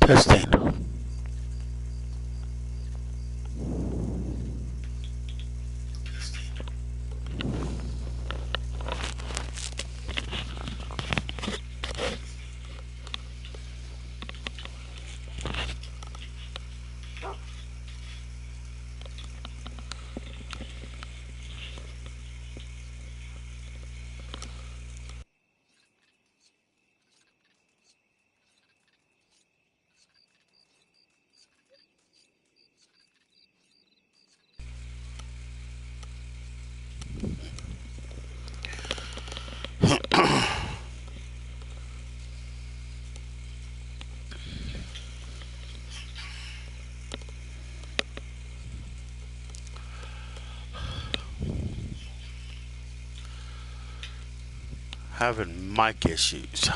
Testing. Having mic issues.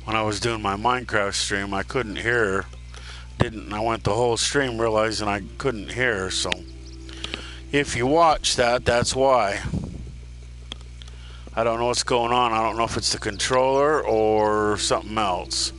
When I was doing my Minecraft stream, I couldn't hear her. I went the whole stream realizing I couldn't hear her, so if you watch that, that's why. I don't know what's going on. I don't know if it's the controller or something else.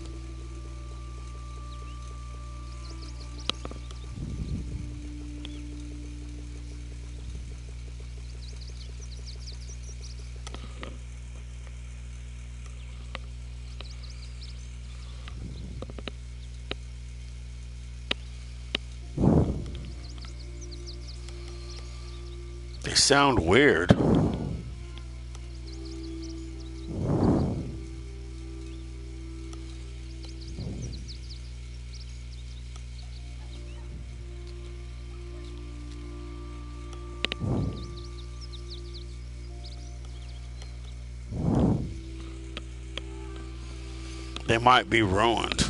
They sound weird. They might be ruined.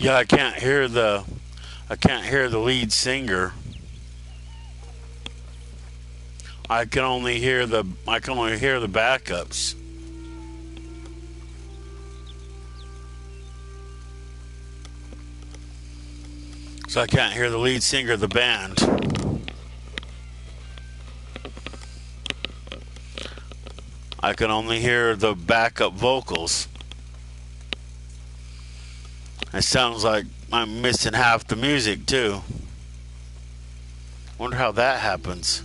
Yeah, I can't hear the lead singer. I can only hear the backups. So I can't hear the lead singer of the band. I can only hear the backup vocals. It sounds like I'm missing half the music too. Wonder how that happens.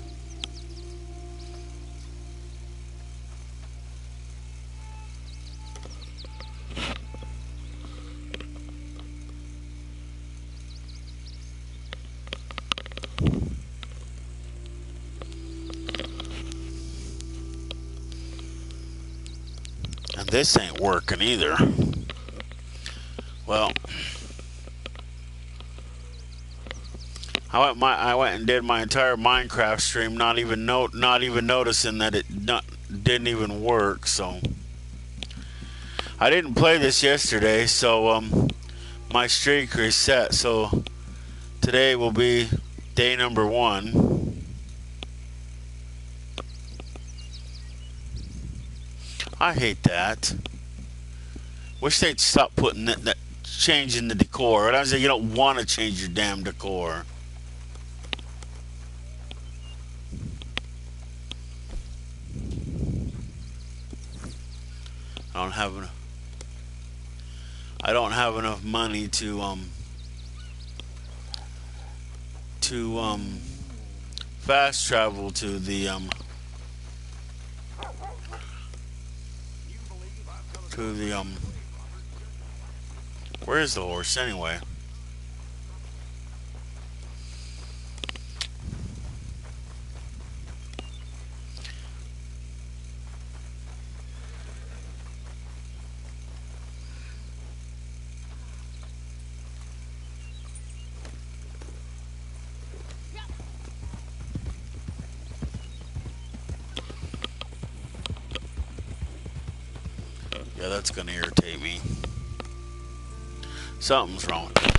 This ain't working either. Well, I went and did my entire Minecraft stream, not even noticing that it didn't even work. So I didn't play this yesterday, so my streak reset. So today will be day number 1. I hate that. Wish they'd stop putting that changing the decor. And I say you don't want to change your damn decor. I don't have enough money to fast travel to the where is the horse anyway? Yeah, that's gonna irritate me. Something's wrong with them.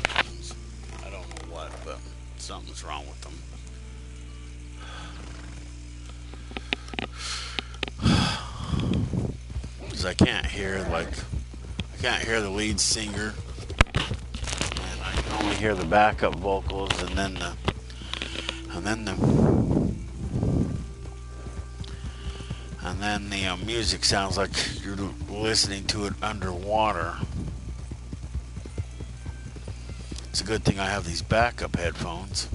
I don't know what, but something's wrong with them. Because I can't hear the lead singer, and I can only hear the backup vocals, and then the music sounds like you're listening to it underwater. It's a good thing I have these backup headphones.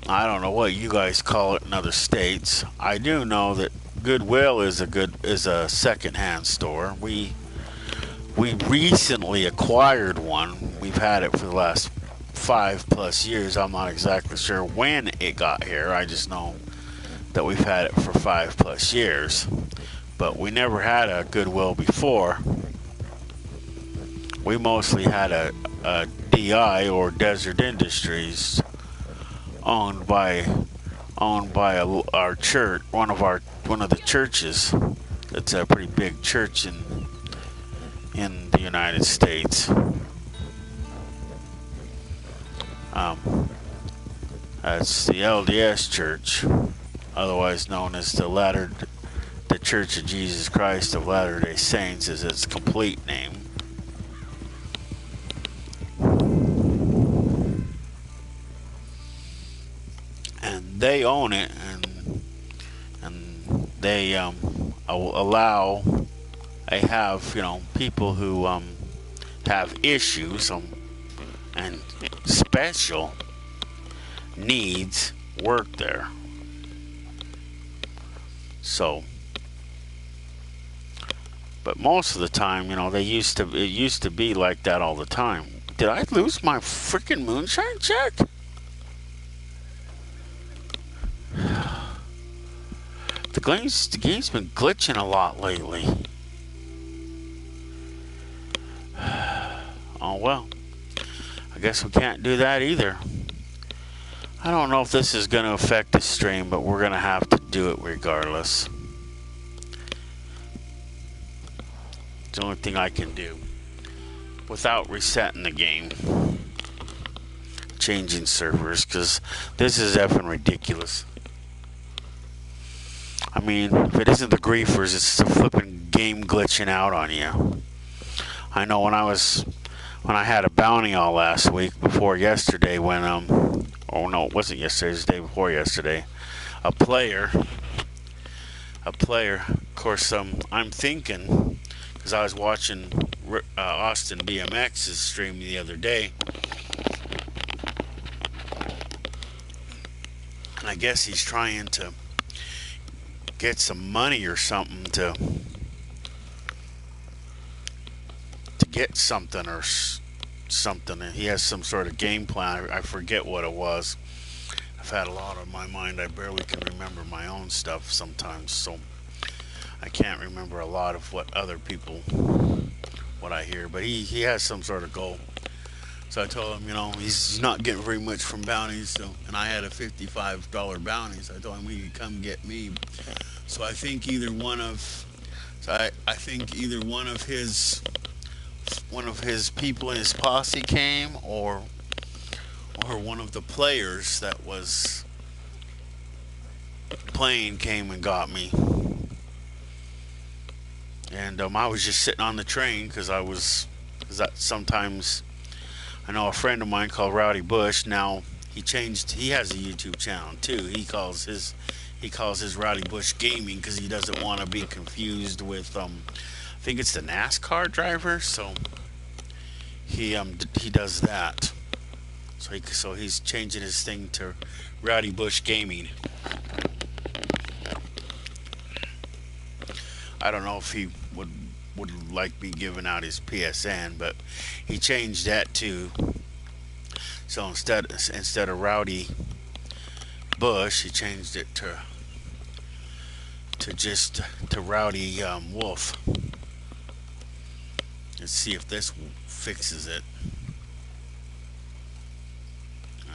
I don't know what you guys call it in other states. I do know that Goodwill is a second-hand store. We recently acquired one. We've had it for the last 5+ years. I'm not exactly sure when it got here. I just know that we've had it for 5+ years. But we never had a Goodwill before. We mostly had a DI, or Desert Industries, owned by our church, one of the churches. It's a pretty big church in the United States. That's the LDS Church, otherwise known as the Church of Jesus Christ of Latter-day Saints, is its complete name. And they own it, and they allow. They have people who have issues and special needs work there. So, but most of the time, it used to be like that all the time. Did I lose my freaking moonshine check? The game's been glitching a lot lately. Oh well, I guess we can't do that either. I don't know if this is going to affect the stream, but we're going to have to do it regardless. It's the only thing I can do without resetting the game, changing servers, because this is effing ridiculous. I mean, if it isn't the griefers, it's the flipping game glitching out on you. I know when I had a bounty all last week before yesterday, when oh no, it wasn't yesterday, it was the day before yesterday. A player, of course, I'm thinking, because I was watching Austin BMX's stream the other day, and I guess he's trying to get some money or something to get something or something. He has some sort of game plan. I forget what it was. I've had a lot on my mind. I barely can remember my own stuff sometimes. So I can't remember a lot of what other people, what I hear, but he has some sort of goal. So I told him, he's not getting very much from bounties. So, and I had a $55 bounty. So I told him he could come get me. So I think either one of, so I think either one of his people in his posse came, or one of the players that was playing came and got me. And I was just sitting on the train because that sometimes, I know a friend of mine called Rowdy Bush. Now he has a YouTube channel too. He calls his Rowdy Bush Gaming because he doesn't want to be confused with I think it's the NASCAR driver. So he does that. So he's changing his thing to Rowdy Bush Gaming. I don't know if he would like me giving out his PSN, but he changed that too. So instead of Rowdy Bush, he changed it to Rowdy Wolf. Let's see if this fixes it.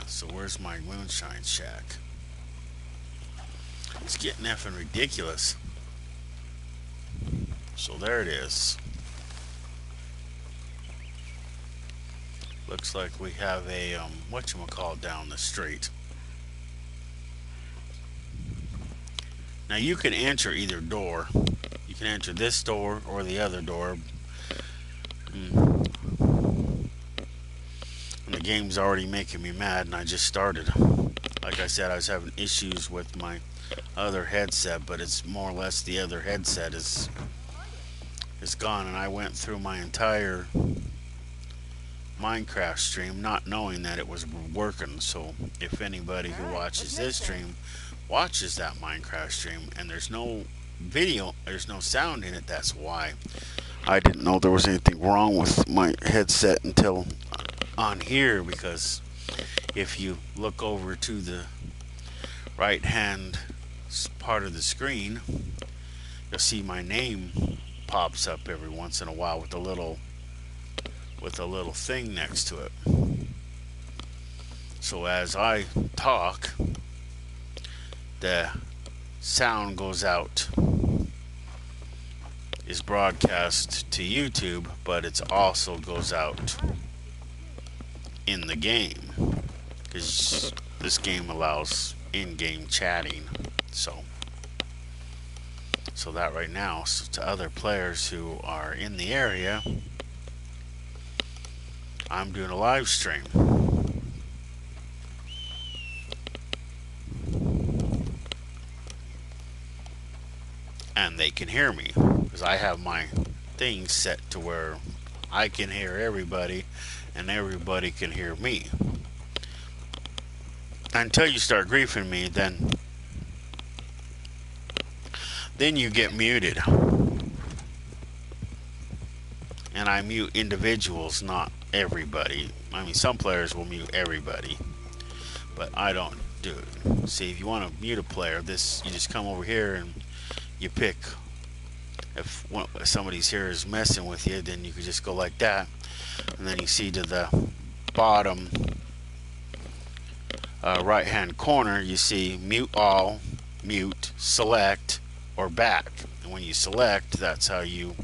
So where's my moonshine shack? It's getting effing ridiculous. So there it is. Looks like we have a whatchamacallit down the street. Now you can enter either door. You can enter this door or the other door. And the game's already making me mad, and I just started. Like I said, I was having issues with my other headset, but it's more or less the other headset is gone, and I went through my entire Minecraft stream not knowing that it was working. So if anybody who watches this stream watches that Minecraft stream and there's no video, there's no sound in it, that's why. I didn't know there was anything wrong with my headset until on here, because if you look over to the right hand part of the screen, you'll see my name pops up every once in a while with a little thing next to it. So as I talk, the sound goes out, is broadcast to YouTube, but it also goes out in the game, because this game allows in-game chatting. So that right now, so to other players who are in the area, I'm doing a live stream. And they can hear me, because I have my thing set to where I can hear everybody and everybody can hear me. Until you start griefing me, then you get muted. And I mute individuals, not everybody. I mean, some players will mute everybody, but I don't do it. See, if you want to mute a player, you just come over here and you pick. If somebody's here is messing with you, then you could just go like that, and then you see to the bottom right hand corner, you see mute all, mute, select, or back. And when you select, that's how you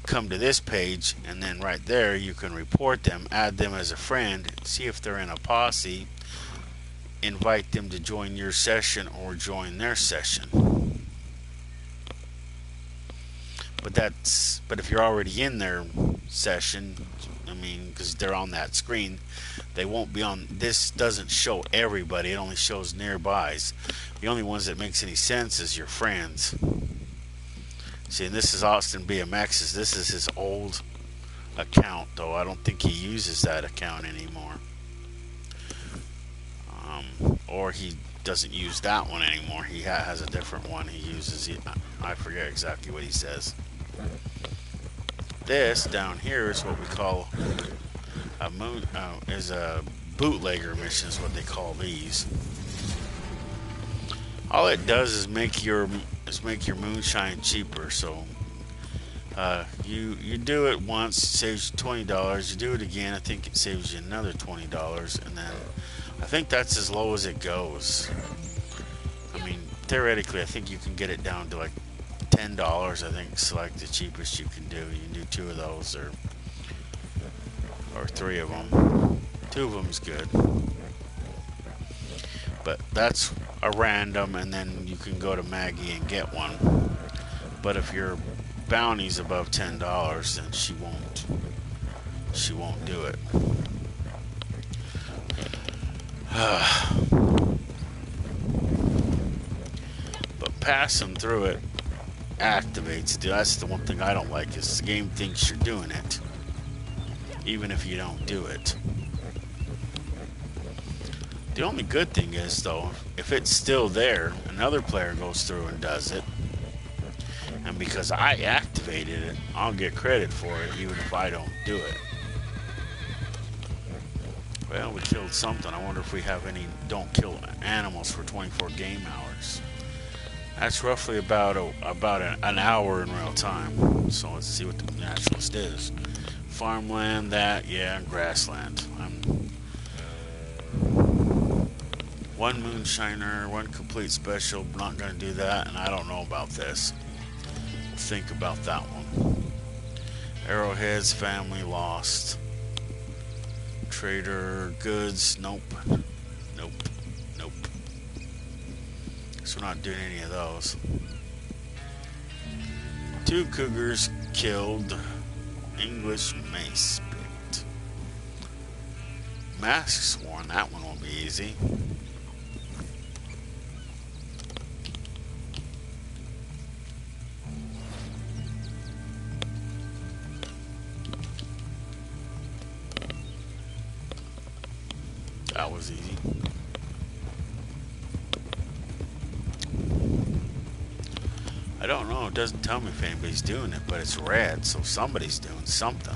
come to this page, and then right there you can report them, add them as a friend, see if they're in a posse, invite them to join your session or join their session. But if you're already in their session, I mean, because they're on that screen, they won't be on. This doesn't show everybody, it only shows nearbys. The only ones that makes any sense is your friends. See, and this is Austin BMX's. This is his old account, though I don't think he uses that account anymore. Or he doesn't use that one anymore. He has a different one he uses. I forget exactly what he says. This down here is what we call is a bootlegger mission, is what they call these. All it does is make your is make your moonshine cheaper. So you do it once, it saves you $20. You do it again, I think it saves you another $20, and then I think that's as low as it goes. I mean, theoretically, I think you can get it down to like $10. I think select the cheapest you can do. You can do 2 of those, or 3 of them. 2 of them is good, but that's a random, and then you can go to Maggie and get one. But if your bounty's above $10, then she won't do it. But passing through it activates. That's the one thing I don't like, is the game thinks you're doing it, even if you don't do it. The only good thing is, though, if it's still there, another player goes through and does it, and because I activated it, I'll get credit for it, even if I don't do it. Well, we killed something. I wonder if we have any don't kill animals for 24 game hours. That's roughly about an hour in real time. So let's see what the naturalist is. Farmland, that, yeah, grassland. One moonshiner, 1 complete special. Not going to do that, and I don't know about this. Think about that one. Arrowheads, family lost. Trader, goods, nope. Nope. Nope. So we're not doing any of those. 2 cougars killed. English mace picked. Masks worn, that one won't be easy. That was easy. I don't know, it doesn't tell me if anybody's doing it, but it's red, so somebody's doing something.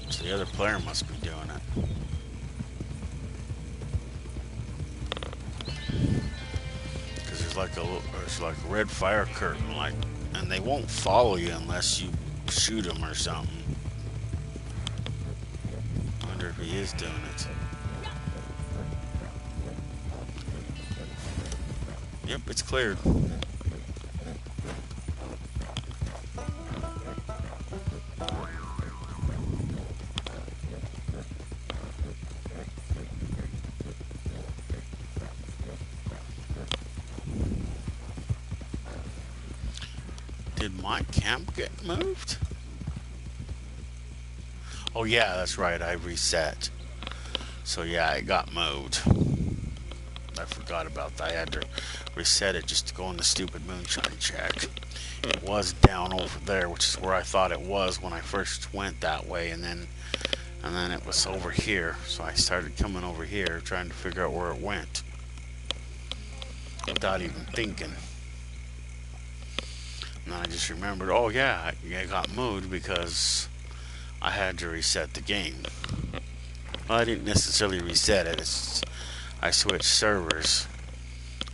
So the other player must be doing it. Because there's like a red fire curtain, and they won't follow you unless you shoot them or something. I wonder if he is doing it. Yep, it's cleared. Did my camp get moved? Oh yeah, that's right, I reset. So yeah, it got moved. I forgot about that. I had to reset it just to go in the stupid moonshine check. It was down over there, which is where I thought it was when I first went that way, and then it was over here. So I started coming over here trying to figure out where it went without even thinking. And then I just remembered, oh yeah, it got moved because I had to reset the game. Well, I didn't necessarily reset it. I switched servers.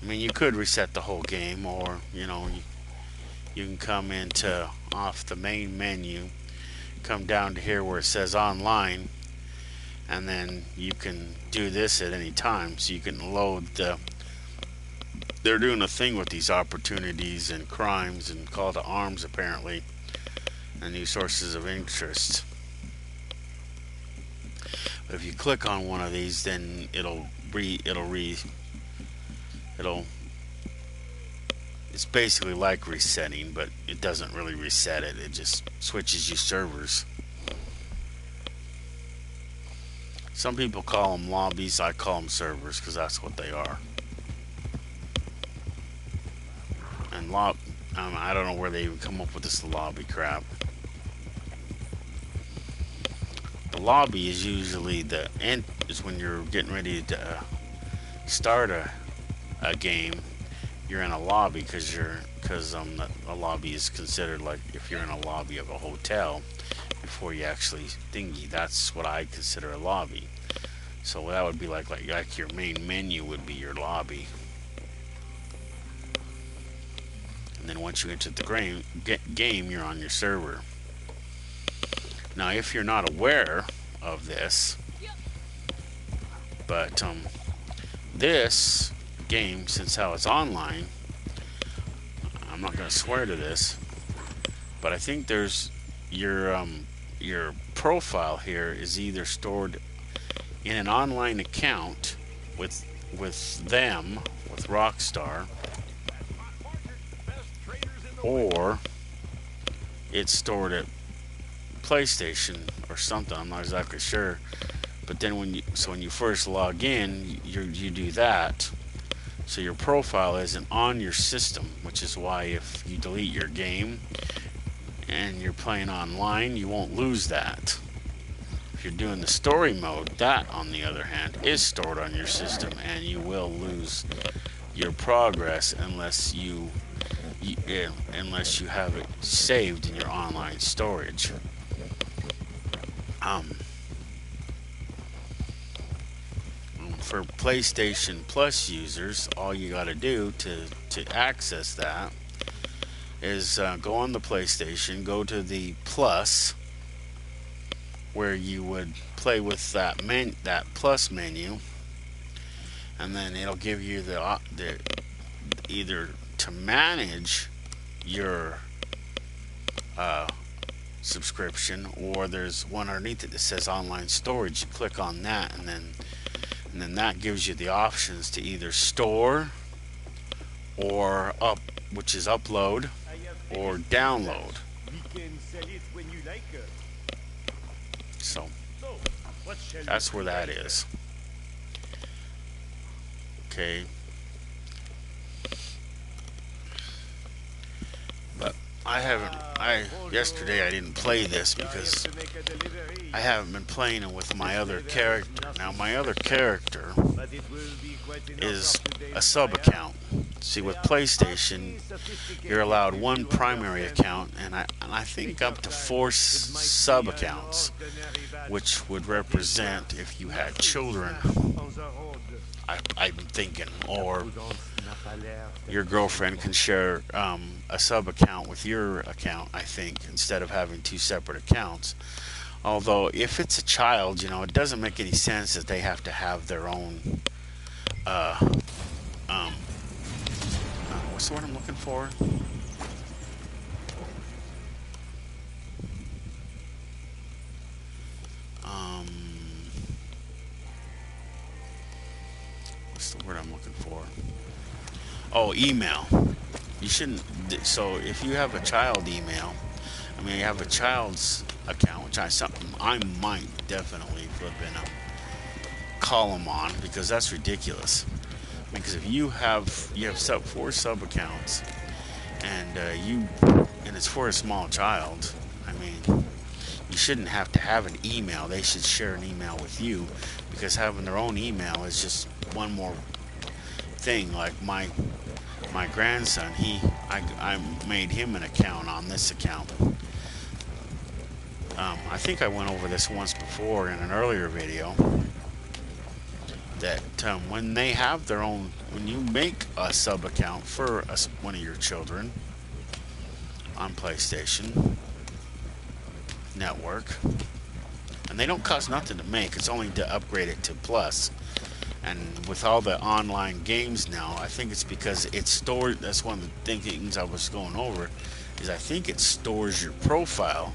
I mean, you could reset the whole game, or you can come into off the main menu, come down to here where it says online, and then you can do this at any time. So you can load they're doing a thing with these opportunities and crimes and call to arms, apparently, and new sources of interest. But if you click on one of these, then it's basically like resetting, but it doesn't really reset it. It just switches you servers. Some people call them lobbies. I call them servers because that's what they are. And I don't know where they even come up with this lobby crap. The lobby is usually the end, is when you're getting ready to start a game. You're in a lobby because a lobby is considered like if you're in a lobby of a hotel before you actually thingy. That's what I consider a lobby. So that would be like your main menu would be your lobby. and then once you enter the game, you're on your server. Now, if you're not aware of this, but this game, since how it's online, I'm not going to swear to this, but I think there's your profile here is either stored in an online account with them, with Rockstar, or it's stored at PlayStation or something. I'm not exactly sure. But then when you first log in, you do that. So your profile isn't on your system, which is why if you delete your game and you're playing online, you won't lose that. If you're doing the story mode, that on the other hand is stored on your system, and you will lose your progress unless you have it saved in your online storage. For PlayStation Plus users, all you got to do to access that is go on the PlayStation, go to the Plus, where you would play with that Plus menu, and then it'll give you the either to manage your subscription, or there's one underneath it that says online storage. You click on that, and then that gives you the options to either store or which is upload, or download. So that's where that is. Okay. But yesterday I didn't play this because I haven't been playing it with my other character. Now my other character is a sub account. See, with PlayStation, you're allowed one primary account, and I think up to 4 sub accounts, which would represent if you had children. I'm thinking, or your girlfriend can share a sub account with your account, I think, instead of having 2 separate accounts. Although if it's a child, it doesn't make any sense that they have to have their own what's the word I'm looking for? What's the word I'm looking for? Oh, email. You shouldn't. So if you have a child email, you have a child's account, which I might definitely flip in a column on, because that's ridiculous. Because if you have 4 sub accounts, and it's for a small child, you shouldn't have to have an email. They should share an email with you, because having their own email is just one more thing. Like my grandson, I made him an account on this account. I think I went over this once before in an earlier video, that when they have their own, when you make a sub account for one of your children on PlayStation Network, and they don't cost nothing to make, it's only to upgrade it to Plus. And with all the online games now, I think it's because it's stored. That's one of the things I was going over, is I think it stores your profile,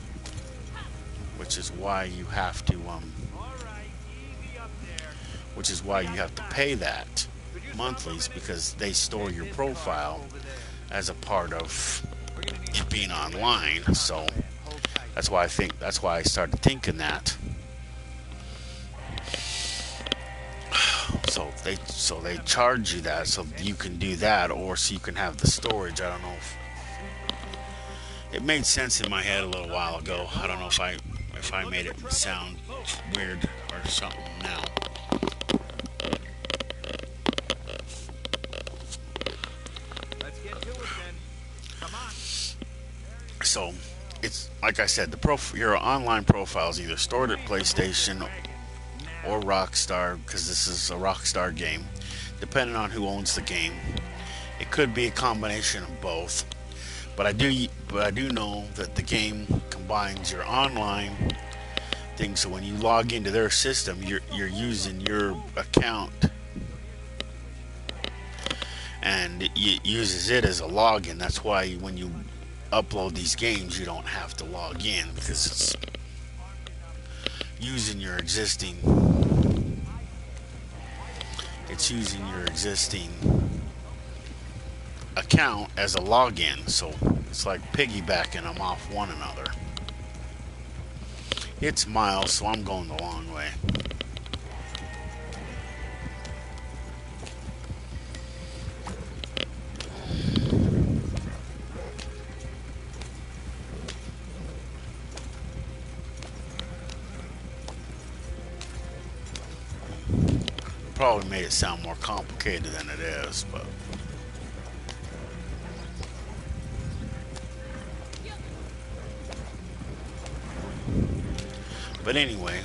which is why you have to pay that monthlies, because they store your profile as a part of it being online. So that's why I started thinking that. So they charge you that so you can do that, or so you can have the storage. I don't know if it made sense in my head a little while ago. I don't know if I made it sound weird or something now. So it's like I said, your online profile is either stored at PlayStation or Rockstar, because this is a Rockstar game, depending on who owns the game. It could be a combination of both. But I do know that the game combines your online thing. So when you log into their system, you're using your account, and it uses it as a login. That's why when you upload these games, you don't have to log in, because it's using your existing. It's using your existing account as a login, so it's like piggybacking them off one another. It's miles, so I'm going the long way. Probably made it sound more complicated than it is, but anyway,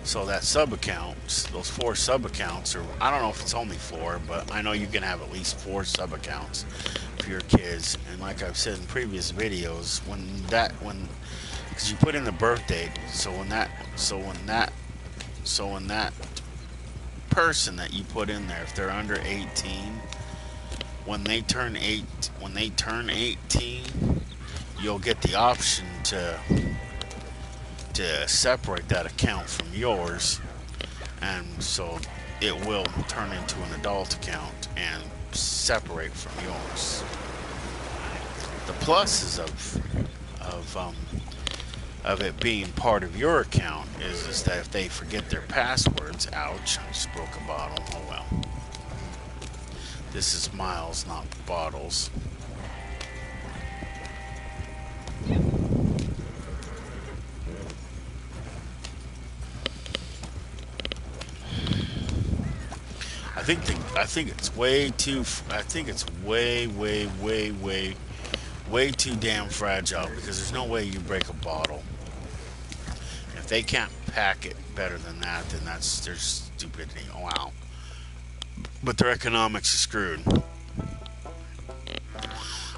so that sub accounts, those 4 sub accounts, or I don't know if it's only 4, but I know you can have at least 4 sub accounts for your kids. And like I've said in previous videos, because you put in the birth date, so when that person that you put in there, if they're under 18, when they turn 18, you'll get the option to separate that account from yours, and so it will turn into an adult account and separate from yours. The pluses of it being part of your account is that if they forget their passwords, ouch, I just broke a bottle, oh well. This is miles, not bottles. I think it's way too damn fragile, because there's no way you break a bottle. If they can't pack it better than that, then that's their stupidity. Oh, wow. But their economics is screwed.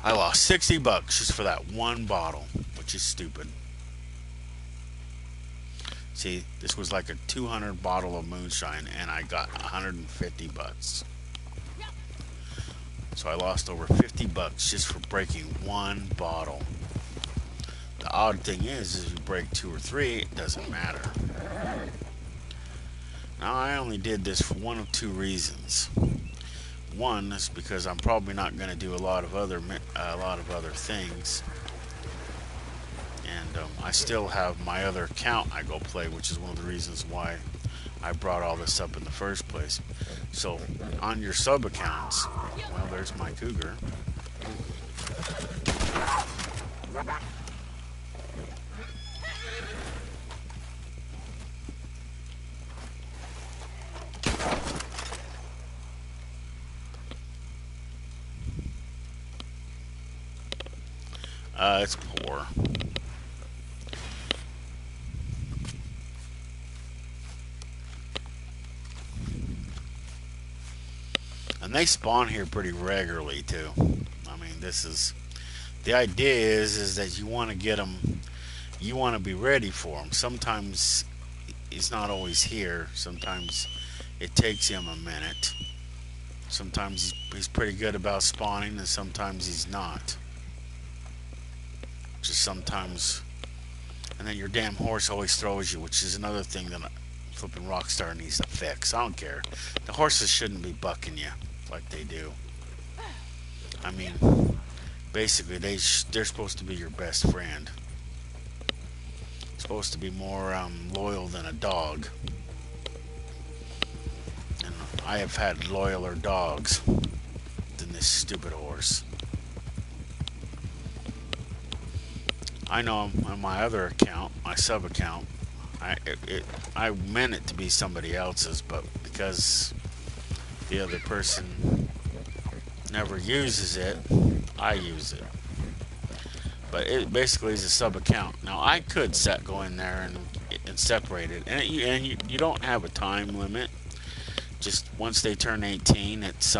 I lost $60 just for that one bottle, which is stupid. See, this was like a 200 bottle of moonshine, and I got $150. So I lost over $50 just for breaking one bottle. The odd thing is you break 2 or 3, it doesn't matter. Now I only did this for one of 2 reasons. One is because I'm probably not going to do a lot of other things, and I still have my other account I go play, which is one of the reasons why I brought all this up in the first place. So on your sub accounts, well, there's my cougar. It's poor. And they spawn here pretty regularly too. I mean, the idea is that you want to get them, you want to be ready for them. Sometimes he's not always here. Sometimes it takes him a minute. Sometimes he's pretty good about spawning, and sometimes he's not. Just sometimes, and then your damn horse always throws you, which is another thing that flipping Rockstar needs to fix. I don't care. The horses shouldn't be bucking you like they do. I mean, basically they're supposed to be your best friend. Supposed to be more loyal than a dog. And I have had loyaler dogs than this stupid horse. I know on my other account, my sub account, I meant it to be somebody else's, but because the other person never uses it, I use it. But it basically is a sub account. Now I could go in there and separate it, and you don't have a time limit. Just once they turn 18, it's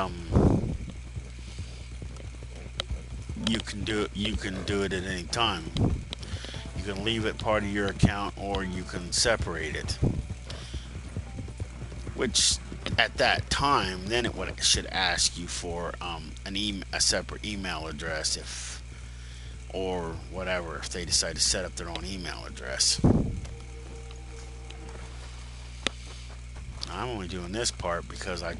you can do it. You can do it at any time. You can leave it part of your account, or you can separate it. Which, at that time, then should ask you for a separate email address, or whatever, if they decide to set up their own email address. I'm only doing this part because I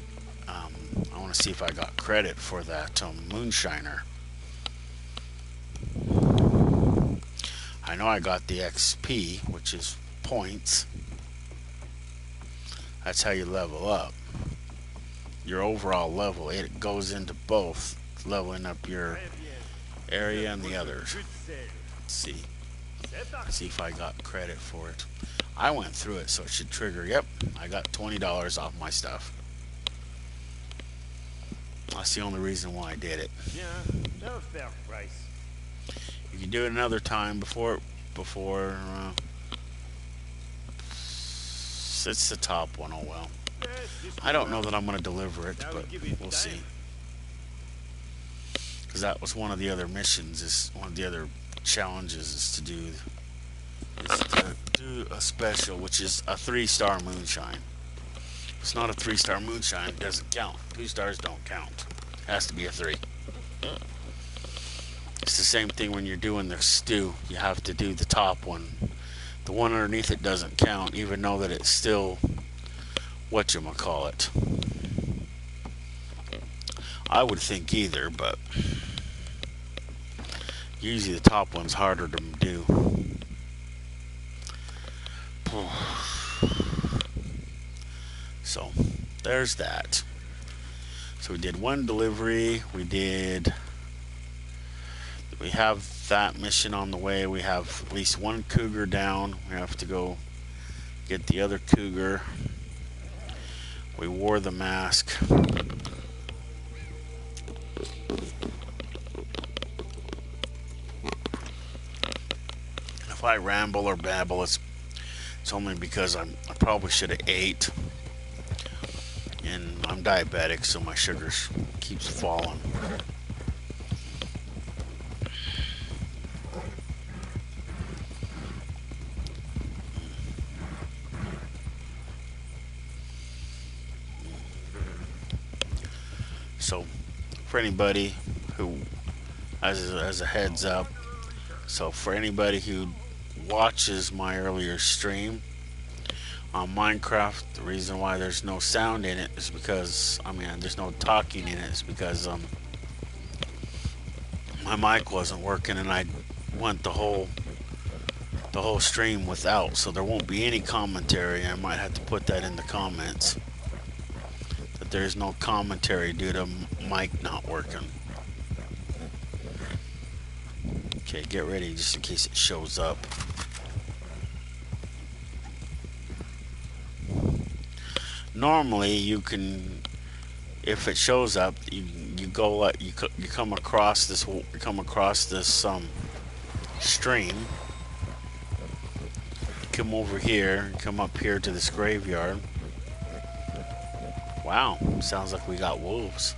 want to see if I got credit for that moonshiner. I know I got the XP, which is points. That's how you level up. Your overall level, it goes into both, leveling up your area and the others. Let's see if I got credit for it. I went through it, so it should trigger. Yep, I got $20 off my stuff. That's the only reason why I did it. You can do it another time before it's the top one. Oh well. I don't know that I'm going to deliver it, but we'll see. Because that was one of the other missions. One of the other challenges is to do a special, which is a 3-star moonshine. If it's not a 3-star moonshine, it doesn't count. 2 stars don't count. It has to be a 3. It's the same thing when you're doing the stew. You have to do the top one. The one underneath it doesn't count, even though that it's still whatchamacallit. I would think either, but usually the top one's harder to do. So there's that. So we did one delivery. We have that mission on the way. We have at least one cougar down. We have to go get the other cougar. We wore the mask. If I ramble or babble, it's only because I probably should have ate. And I'm diabetic, so my sugar keeps falling. So, for anybody who, as a heads up, so for anybody who watches my earlier stream on Minecraft, the reason why there's no sound in it is because, there's no talking in it, is because my mic wasn't working and I went the whole stream without, so there won't be any commentary. I might have to put that in the comments. There's no commentary due to mic not working. Okay, get ready just in case it shows up. Normally you can, if it shows up, you come across this stream. Come over here, come up here to this graveyard. Wow, sounds like we got wolves.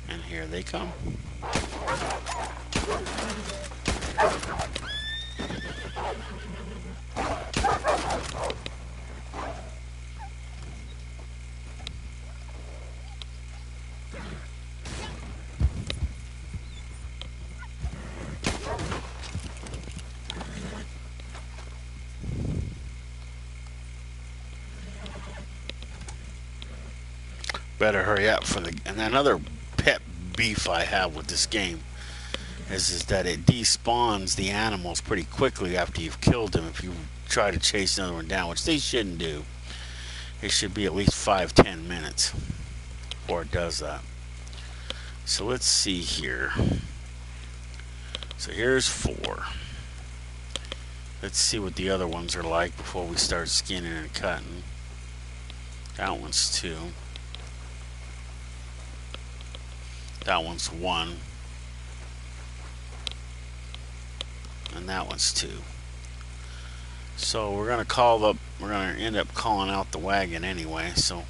And here they come. Better hurry up and another pet beef I have with this game is that it despawns the animals pretty quickly after you've killed them if you try to chase another one down, which they shouldn't do. It should be at least 5-10 minutes before it does that. So let's see here. So here's 4. Let's see what the other ones are like before we start skinning and cutting. That one's 2. That one's 1. And that one's 2. So we're gonna end up calling out the wagon anyway, so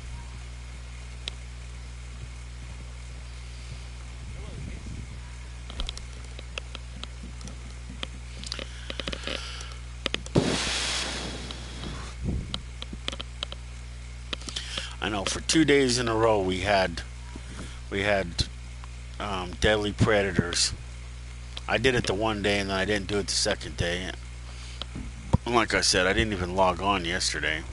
I know for 2 days in a row we had deadly predators. I did it the one day and then I didn't do it the second day. And like I said, I didn't even log on yesterday.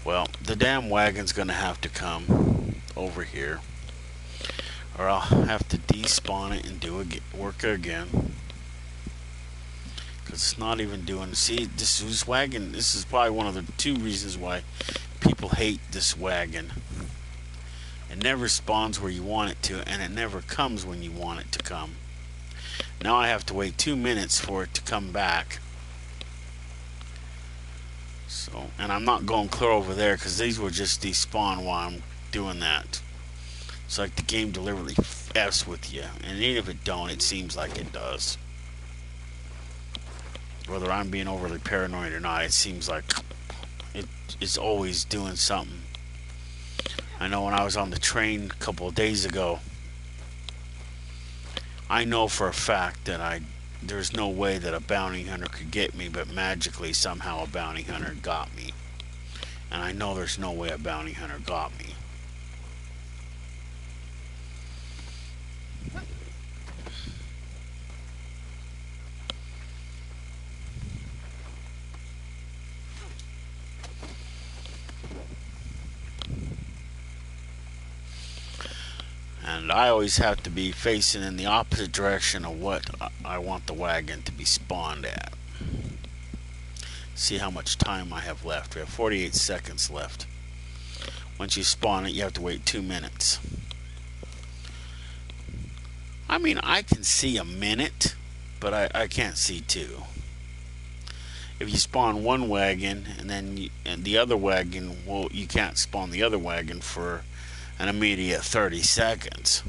Well, the damn wagon's gonna have to come over here, or I'll have to despawn it and do it work again. Cause it's not even doing. See, this wagon. This is probably one of the two reasons why people hate this wagon. It never spawns where you want it to, and it never comes when you want it to come. Now I have to wait 2 minutes for it to come back. So, and I'm not going clear over there because these will just despawn while I'm doing that. It's like the game deliberately f's with you, and even if it don't, it seems like it does. Whether I'm being overly paranoid or not, it seems like it's always doing something. I know when I was on the train a couple of days ago, I know for a fact that there's no way that a bounty hunter could get me, but magically somehow a bounty hunter got me. And I know there's no way a bounty hunter got me. And I always have to be facing in the opposite direction of what I want the wagon to be spawned at. See how much time I have left. We have 48 seconds left. Once you spawn it, you have to wait 2 minutes. I mean, I can see a minute, but I can't see 2. If you spawn one wagon and the other wagon, well, you can't spawn the other wagon for an immediate 30 seconds.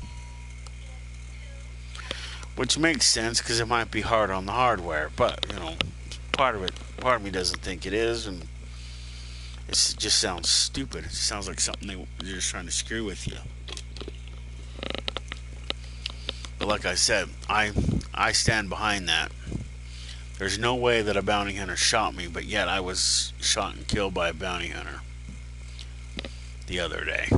Which makes sense because it might be hard on the hardware, but you know, part of me doesn't think it is, and it just sounds stupid. It sounds like something they're just trying to screw with you. But like I said, I stand behind that. There's no way that a bounty hunter shot me, but yet I was shot and killed by a bounty hunter the other day.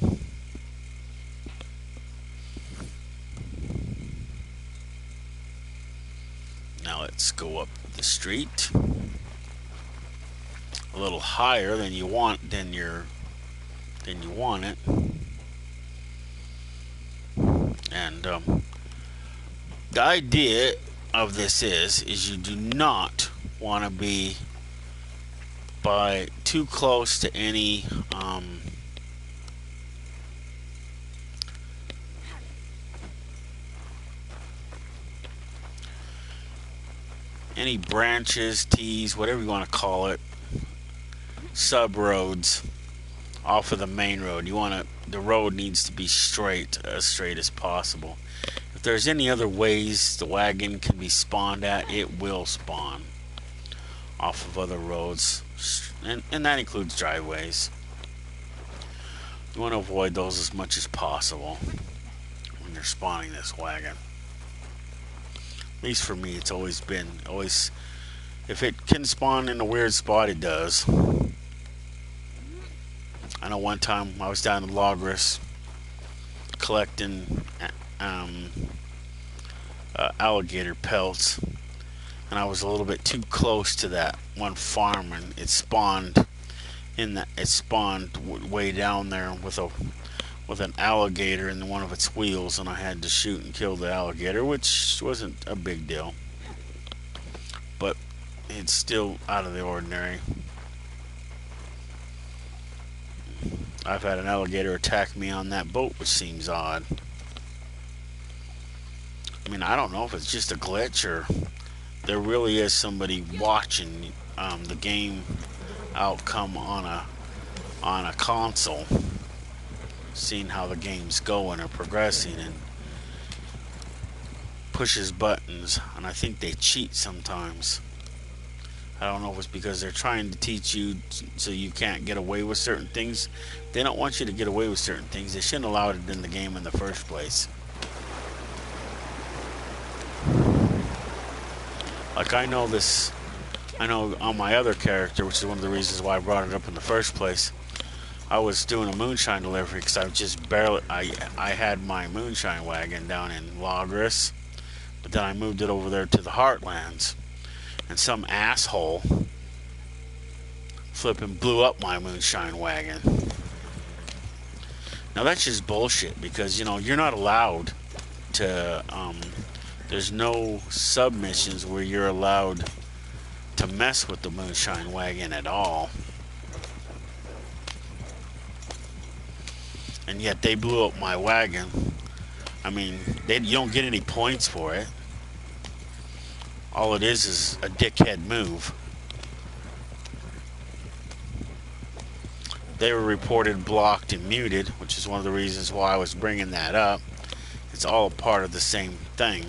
Now let's go up the street a little higher than you want it, and the idea of this is you do not want to be too close to any branches, T's, whatever you want to call it, sub roads off of the main road. The road needs to be straight as possible. If there's any other ways the wagon can be spawned at, it will spawn off of other roads, and that includes driveways. You want to avoid those as much as possible when you're spawning this wagon. At least for me, it's always been, if it can spawn in a weird spot, it does. I know one time I was down in Logris collecting alligator pelts, and I was a little bit too close to that one farm, and it spawned way down there with an alligator in one of its wheels, and I had to shoot and kill the alligator, which wasn't a big deal, but it's still out of the ordinary. I've had an alligator attack me on that boat, which seems odd. I mean, I don't know if it's just a glitch or there really is somebody watching the game outcome on a console, seeing how the game's going or progressing, and pushes buttons. And I think they cheat sometimes. I don't know if it's because they're trying to teach you so you can't get away with certain things. They don't want you to get away with certain things. They shouldn't allow it in the game in the first place. Like I know on my other character, which is one of the reasons why I brought it up in the first place, I was doing a moonshine delivery because I was just barely, I had my moonshine wagon down in Logris, but then I moved it over there to the Heartlands, and some asshole flipping blew up my moonshine wagon. Now that's just bullshit because, you know, you're not allowed to, there's no submissions where you're allowed to mess with the moonshine wagon at all. And yet they blew up my wagon. I mean, you don't get any points for it. All it is a dickhead move. They were reported blocked and muted, which is one of the reasons why I was bringing that up. It's all part of the same thing.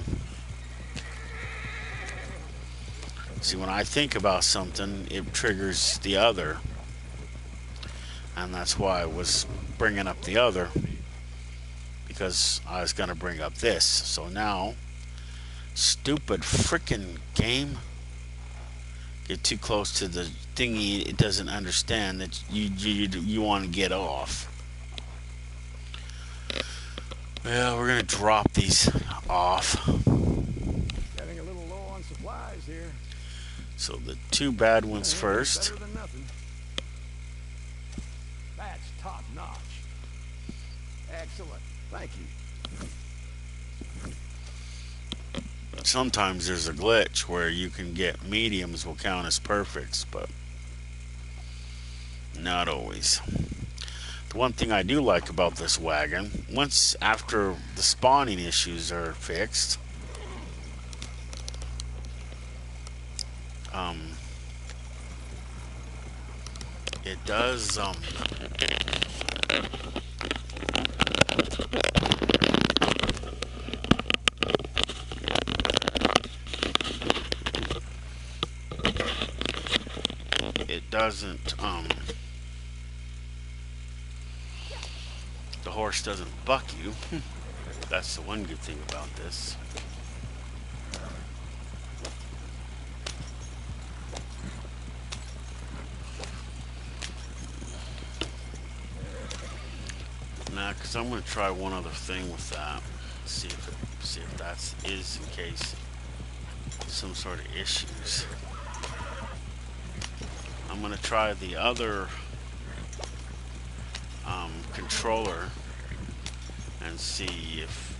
See, when I think about something, it triggers the other. And that's why I was bringing up the other, because I was going to bring up this. So now, stupid freaking game, get too close to the thingy, it doesn't understand that you want to get off. Well, we're going to drop these off. Getting a little low on supplies here. So the two bad ones first. Better than nothing. That's top notch. Excellent. Thank you. Sometimes there's a glitch where you can get mediums will count as perfects, but not always. The one thing I do like about this wagon, once after the spawning issues are fixed, it does it doesn't the horse doesn't buck you. That's the one good thing about this. Now, because I'm going to try one other thing with that. See if that is in case some sort of issues. I'm going to try the other controller and see if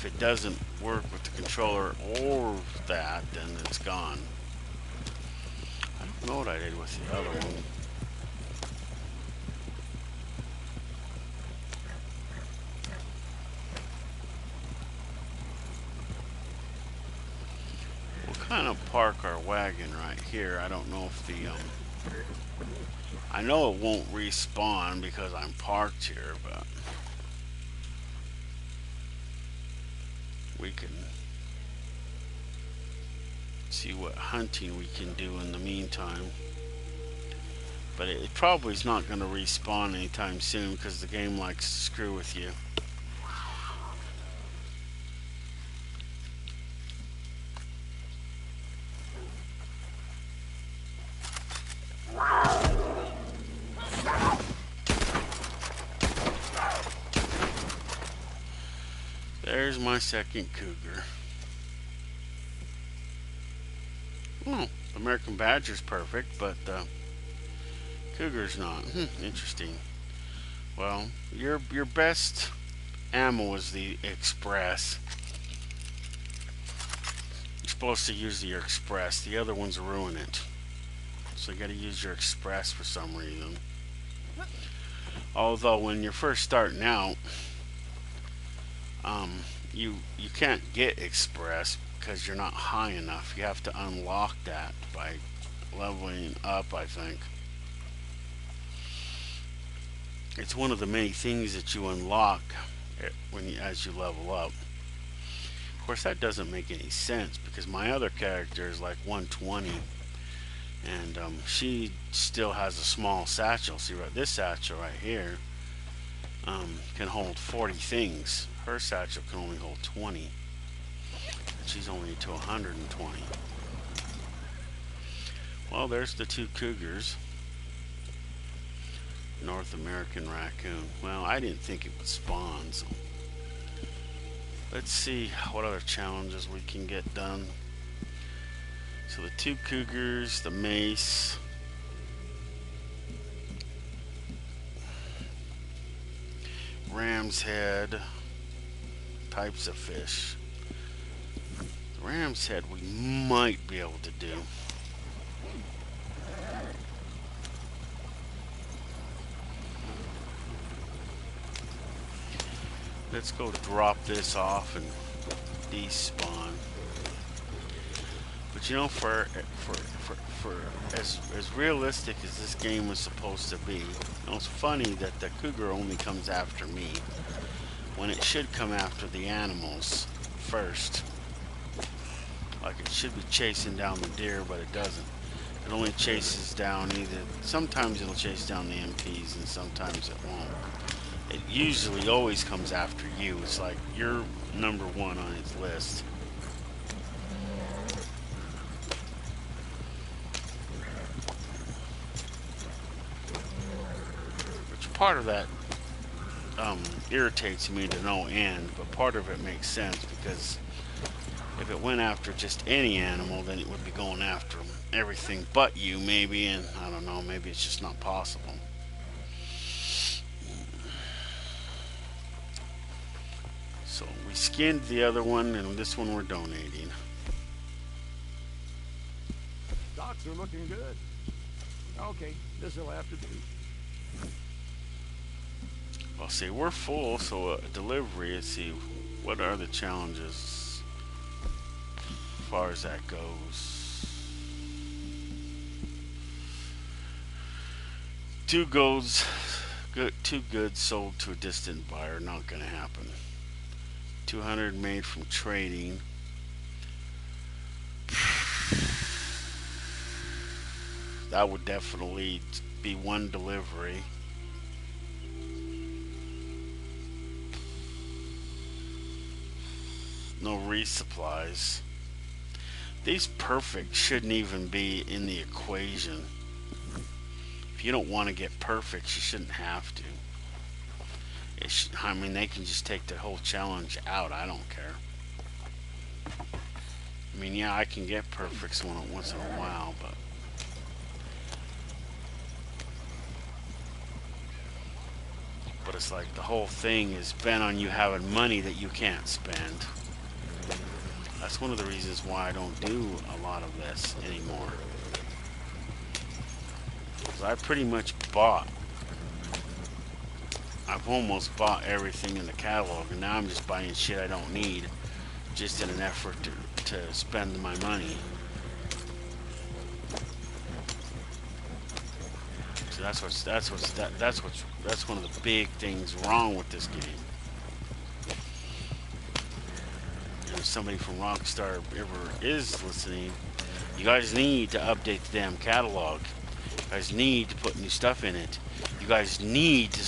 it doesn't work with the controller or that, then it's gone. I don't know what I did with the other one. We'll kind of park our wagon right here. I don't know if the I know it won't respawn because I'm parked here, but we can see what hunting we can do in the meantime. But it probably is not going to respawn anytime soon because the game likes to screw with you. There's my second cougar. Oh, American Badger's perfect, but cougar's not. Interesting. Well, your best ammo is the Express. You're supposed to use your Express. The other ones ruin it. So you got to use your Express for some reason. Although when you're first starting out, you can't get Express because you're not high enough. You have to unlock that by leveling up, I think. It's one of the many things that you unlock as you level up. Of course, that doesn't make any sense because my other character is like 120, and she still has a small satchel. See, right, this satchel right here can hold 40 things. Her satchel can only hold 20. She's only to 120. Well, there's the two cougars. North American raccoon. Well, I didn't think it would spawn, so let's see what other challenges we can get done. So the 2 cougars, the mace, ram's head, types of fish. The ram's head we might be able to do. Let's go drop this off and despawn. But you know, for as realistic as this game was supposed to be, you know, it's funny that the cougar only comes after me when it should come after the animals first. Like it should be chasing down the deer, but it doesn't. It only chases down sometimes it'll chase down the MPs and sometimes it won't. It usually always comes after you. It's like you're number 1 on its list. Which part of that irritates me to no end, but part of it makes sense because if it went after just any animal, then it would be going after everything but you, maybe, and I don't know, maybe it's just not possible. So we skinned the other one, and this one we're donating. Docks are looking good. Okay, this'll have to do. I'll see, we're full, so delivery, let's see, what are the challenges as far as that goes? 2 goods sold to a distant buyer, not gonna happen. 200 made from trading. That would definitely be 1 delivery. No resupplies. These perfect shouldn't even be in the equation. If you don't want to get perfect, you shouldn't have to. I mean, they can just take the whole challenge out. I don't care. I mean, yeah, I can get perfects once in a while, but it's like the whole thing is bent on you having money that you can't spend. That's one of the reasons why I don't do a lot of this anymore. Because I pretty much I've almost bought everything in the catalog, and now I'm just buying shit I don't need, just in an effort to spend my money. So that's one of the big things wrong with this game. And if somebody from Rockstar ever is listening, you guys need to update the damn catalog. You guys need to put new stuff in it. You guys need to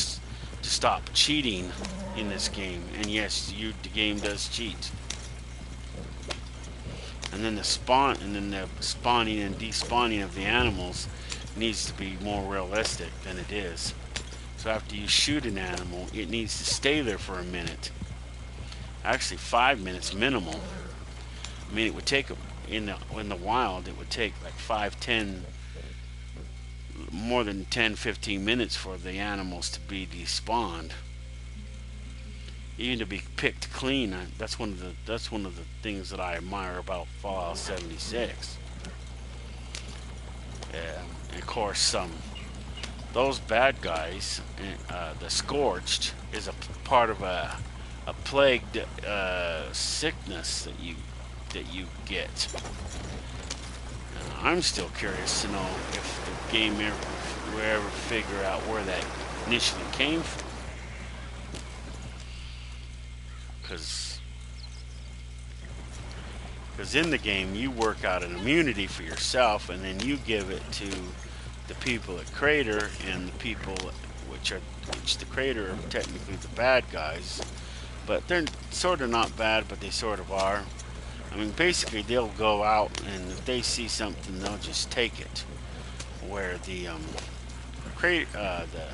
stop cheating in this game. And yes, the game does cheat. And then the spawning and despawning of the animals needs to be more realistic than it is. So after you shoot an animal, it needs to stay there for a minute. Actually 5 minutes minimal. I mean, it would take in the wild, it would take like 5-10, more than 10-15 minutes for the animals to be despawned, even to be picked clean. That's one of the things that I admire about Fallout 76. And of course, those bad guys, the Scorched, is a part of a plagued sickness that you get. I'm still curious to know if the game will ever figure out where that initially came from. Because in the game you work out an immunity for yourself, and then you give it to the people at Crater, and the people which the Crater are technically the bad guys, but they're sort of not bad, but they sort of are. I mean, basically they'll go out, and if they see something, they'll just take it. Where the the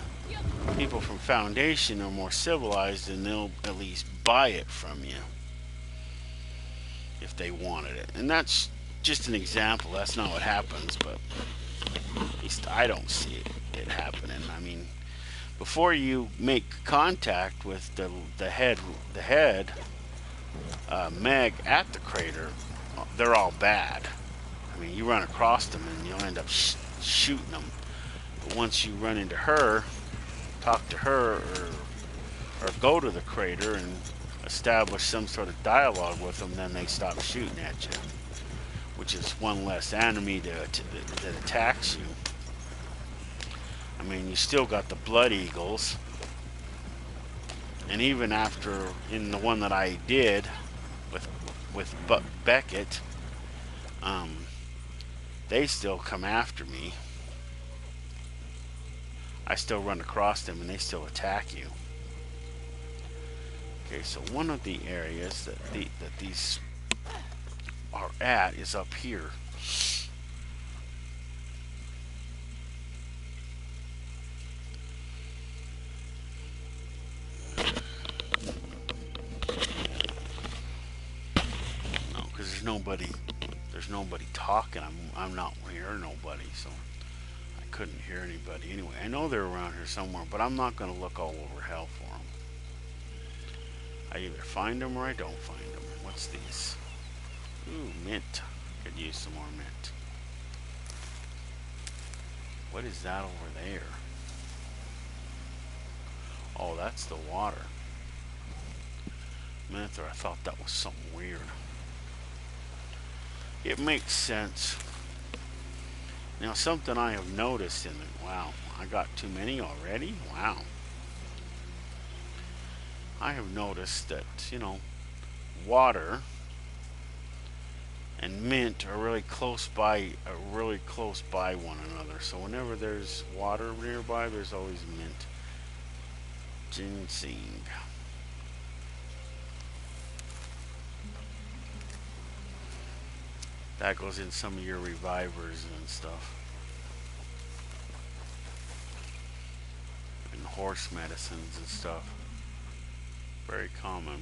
people from Foundation are more civilized, and they'll at least buy it from you if they wanted it. And that's just an example. That's not what happens, but at least I don't see it happening. I mean, before you make contact with the head Meg at the crater, they're all bad. I mean, you run across them and you'll end up shooting them. But once you run into her, talk to her, or go to the crater and establish some sort of dialogue with them, then they stop shooting at you, which is one less enemy that attacks you. I mean, you still got the Blood Eagles, and even after in the one that I did with Beckett, they still come after me. I still run across them and they still attack you. Okay, so one of the areas that these are at is up here. No, because there's nobody talking. I'm not hearing nobody, so I couldn't hear anybody. Anyway, I know they're around here somewhere, but I'm not going to look all over hell for them. I either find them or I don't find them. What's these? Ooh, mint. Could use some more mint. What is that over there? Oh, that's the water. A minute there, I thought that was something weird. It makes sense. Now, something I have noticed in it. Wow, I got too many already? Wow. I have noticed that, water and mint are really close by one another. So whenever there's water nearby, there's always mint. Ginseng. That goes in some of your revivers and stuff. And horse medicines and stuff. Very common.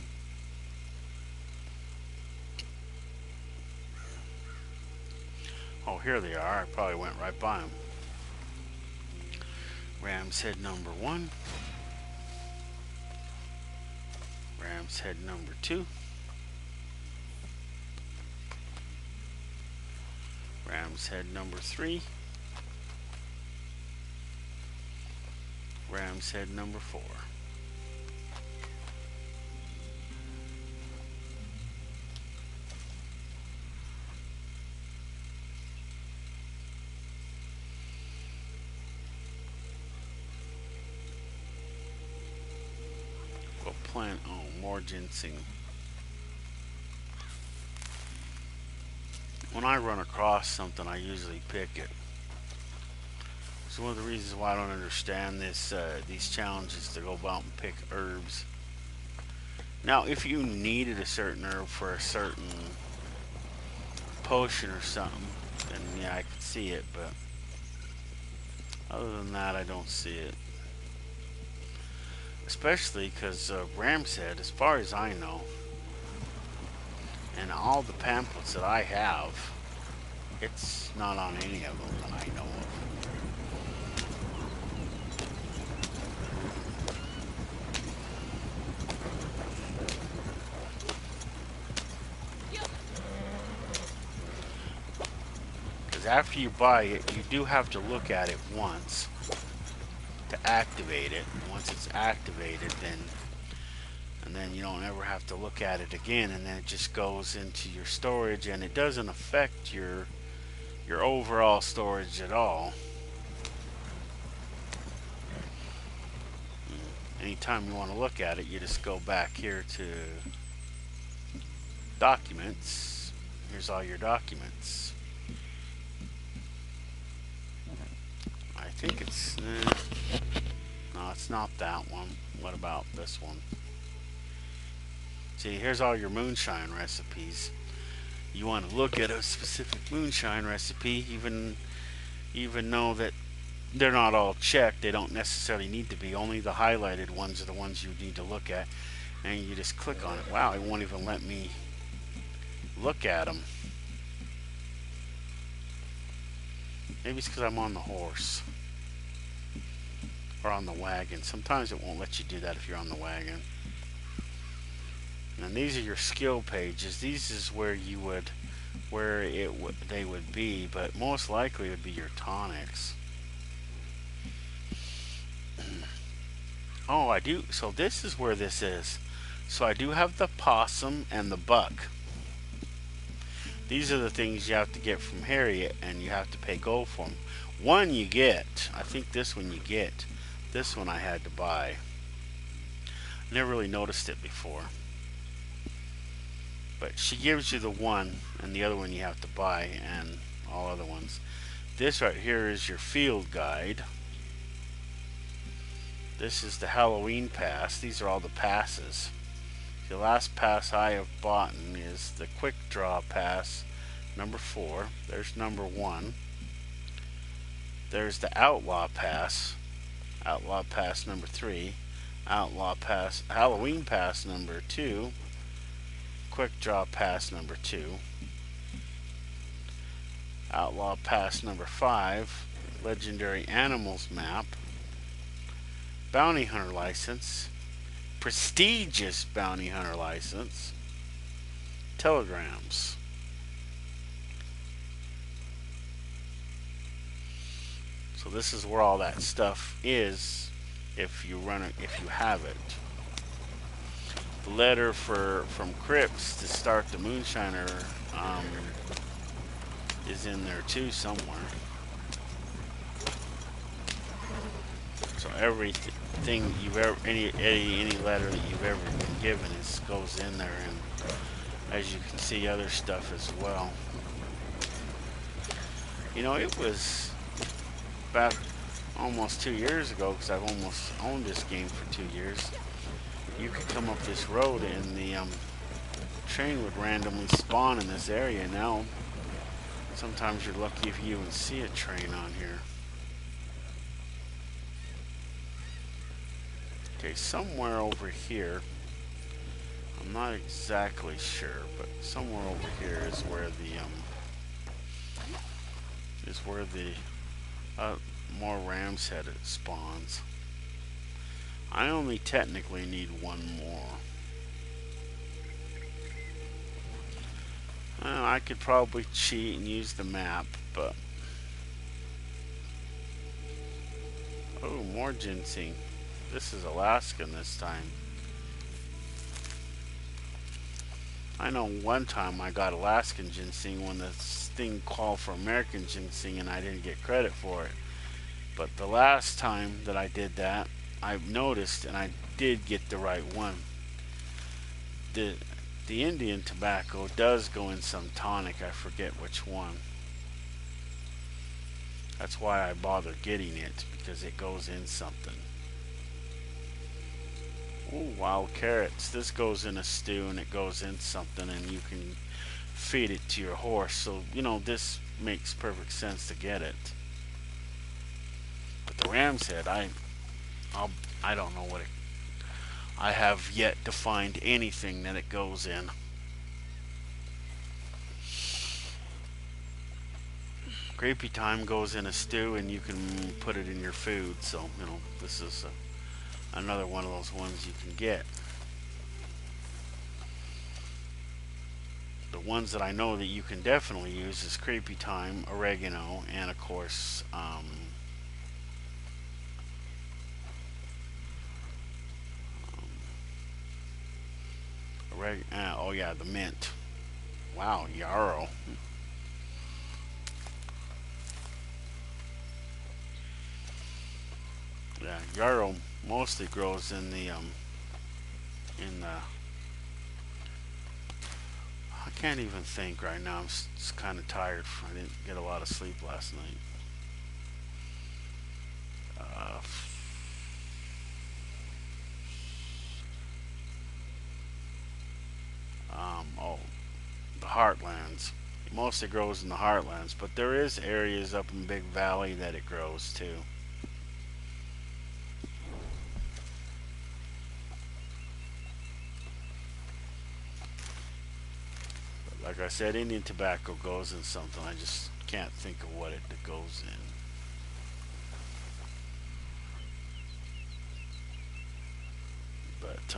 Oh, here they are. I probably went right by them. Ram's head number 1. Ram's head number 2. Ram's head number 3. Ram's head number 4. Plant, more ginseng. When I run across something, I usually pick it. It's one of the reasons why I don't understand these challenges to go out and pick herbs. Now, if you needed a certain herb for a certain potion or something, then yeah, I could see it, but other than that, I don't see it. Especially because Ram's head, as far as I know, and all the pamphlets that I have, it's not on any of them that I know of. Because after you buy it, you do have to look at it once to activate it. Once it's activated, then you don't ever have to look at it again, and then it just goes into your storage, and it doesn't affect your overall storage at all. Anytime you want to look at it, you just go back here to documents. Here's all your documents. I think it's no, it's not that one. What about this one? See, here's all your moonshine recipes. You want to look at a specific moonshine recipe, even know that they're not all checked. They don't necessarily need to be. Only the highlighted ones are the ones you need to look at. And you just click on it. Wow, it won't even let me look at them. Maybe it's because I'm on the horse. Or on the wagon. Sometimes it won't let you do that if you're on the wagon. And these are your skill pages. These is where you would, they would be, but most likely it would be your tonics. Oh, I do. So this is where this is. So I do have the possum and the buck. These are the things you have to get from Harriet, and you have to pay gold for them. One you get. I think this one you get. This one I had to buy. Never really noticed it before. But she gives you the one, and the other one you have to buy, and all other ones. This right here is your field guide. This is the Halloween pass. These are all the passes. The last pass I have bought is the quick draw pass number 4. There's number 1. There's the outlaw pass. Outlaw pass number 3. Outlaw pass, Halloween pass number 2. Quick draw pass number 2. Outlaw pass number 5. Legendary animals map. Bounty hunter license. Prestigious bounty hunter license. Telegrams. So this is where all that stuff is if you run it, if you have it. The letter from Crips to start the Moonshiner is in there too somewhere. So everything you've ever, any letter that you've ever been given goes in there, and as you can see, other stuff as well. You know, it was about almost 2 years ago, because I've almost owned this game for 2 years. You could come up this road and the train would randomly spawn in this area. Now, sometimes you're lucky if you even see a train on here. Okay, somewhere over here, I'm not exactly sure, but somewhere over here is where the more ram's head spawns. I only technically need one more. I could probably cheat and use the map, but oh, more ginseng. This is Alaskan this time. I know one time I got Alaskan ginseng when this thing called for American ginseng and I didn't get credit for it. But the last time that I did that, I've noticed and I did get the right one. The Indian tobacco does go in some tonic. I forget which one. That's why I bother getting it, because it goes in something. Ooh, wild carrots. This goes in a stew and it goes in something, and you can feed it to your horse. So, you know, this makes perfect sense to get it. But the ram's head, I don't know what it. I have yet to find anything that it goes in. Grapey time goes in a stew, and you can put it in your food. So, you know, this is another one of those ones you can get. The ones that I know that you can definitely use is creepy thyme, oregano, and of course oh yeah, the mint. Wow, yarrow. Yeah, yarrow mostly grows in the I can't even think right now. I'm just kind of tired. I didn't get a lot of sleep last night. Oh, the heartlands. It mostly grows in the heartlands, but there is areas up in Big Valley that it grows too. Like I said, Indian tobacco goes in something. I just can't think of what it goes in. But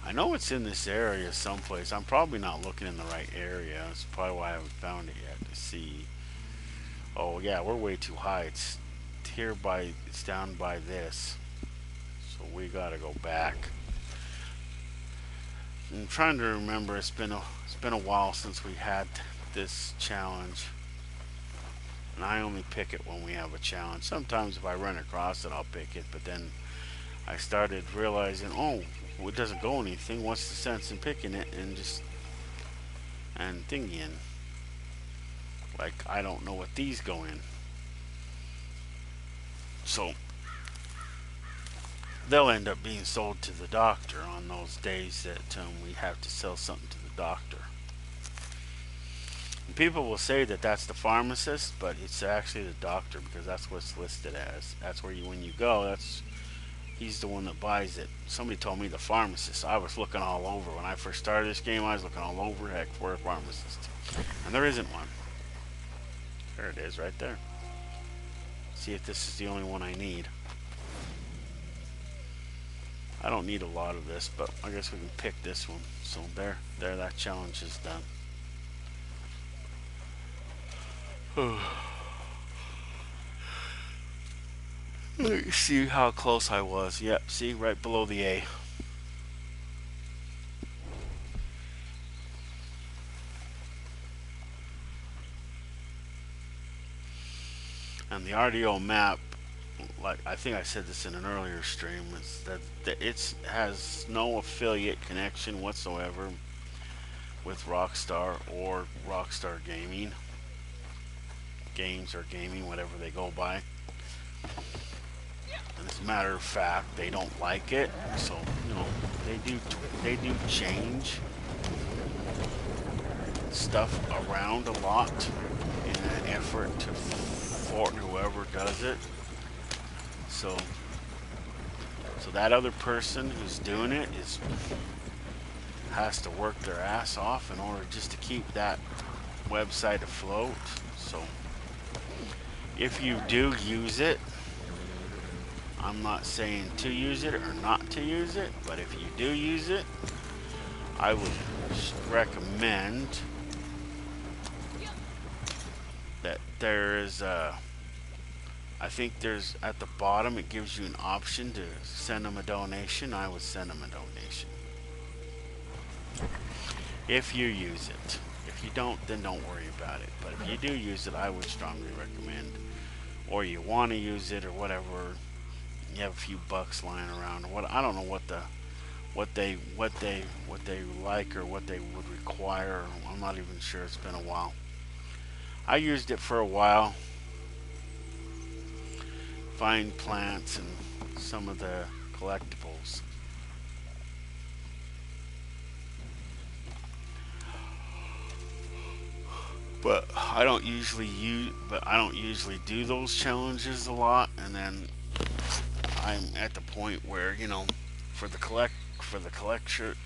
I know it's in this area someplace. I'm probably not looking in the right area. That's probably why I haven't found it yet to see. Oh yeah, we're way too high. It's here by. It's down by this. So we gotta go back. I'm trying to remember. It's been a while since we had this challenge, and I only pick it when we have a challenge. Sometimes if I run across it, I'll pick it. But then I started realizing, oh, it doesn't go anything. What's the sense in picking it and thinking? Like I don't know what these go in. So they'll end up being sold to the doctor on those days that we have to sell something to the doctor. And people will say that that's the pharmacist, but it's actually the doctor because that's what it's listed as. That's where when you go, he's the one that buys it. Somebody told me the pharmacist. I was looking all over when I first started this game. I was looking all over, heck, for a pharmacist, and there isn't one. There it is, right there. See if this is the only one I need. I don't need a lot of this, but I guess we can pick this one. So there, that challenge is done. Let me see how close I was. Yep, see, right below the A. And the RDO map, like I think I said this in an earlier stream, is that it has no affiliate connection whatsoever with Rockstar or Rockstar Gaming. Games or gaming, whatever they go by. And as a matter of fact, they don't like it, so they do change stuff around a lot in an effort to thwart whoever does it. So that other person who's doing it has to work their ass off in order just to keep that website afloat. So if you do use it, I'm not saying to use it or not to use it, but if you do use it, I would recommend that there is I think there's at the bottom it gives you an option to send them a donation. I would send them a donation if you use it. If you don't, then don't worry about it. But if you do use it, I would strongly recommend, or you want to use it or whatever, you have a few bucks lying around or what, I don't know what they like or what they would require. I'm not even sure. It's been a while. I used it for a while. Find plants and some of the collectibles. But I don't usually do those challenges a lot, and then I'm at the point where, for the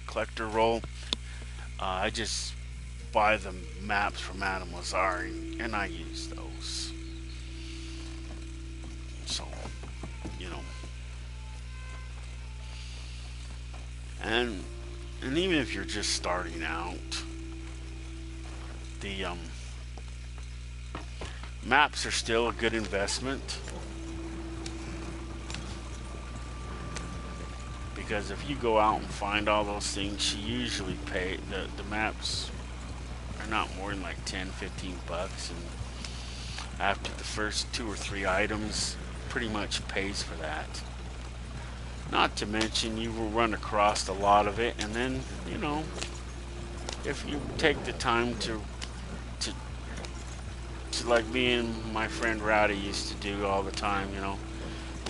collector role, I just buy the maps from Madame Lazari and I use those. So, and even if you're just starting out, the maps are still a good investment, because if you go out and find all those things, you usually pay the maps are not more than like 10-15 bucks, and after the first 2 or 3 items pretty much pays for that. Not to mention you will run across a lot of it, and then if you take the time to like me and my friend Rowdy used to do all the time,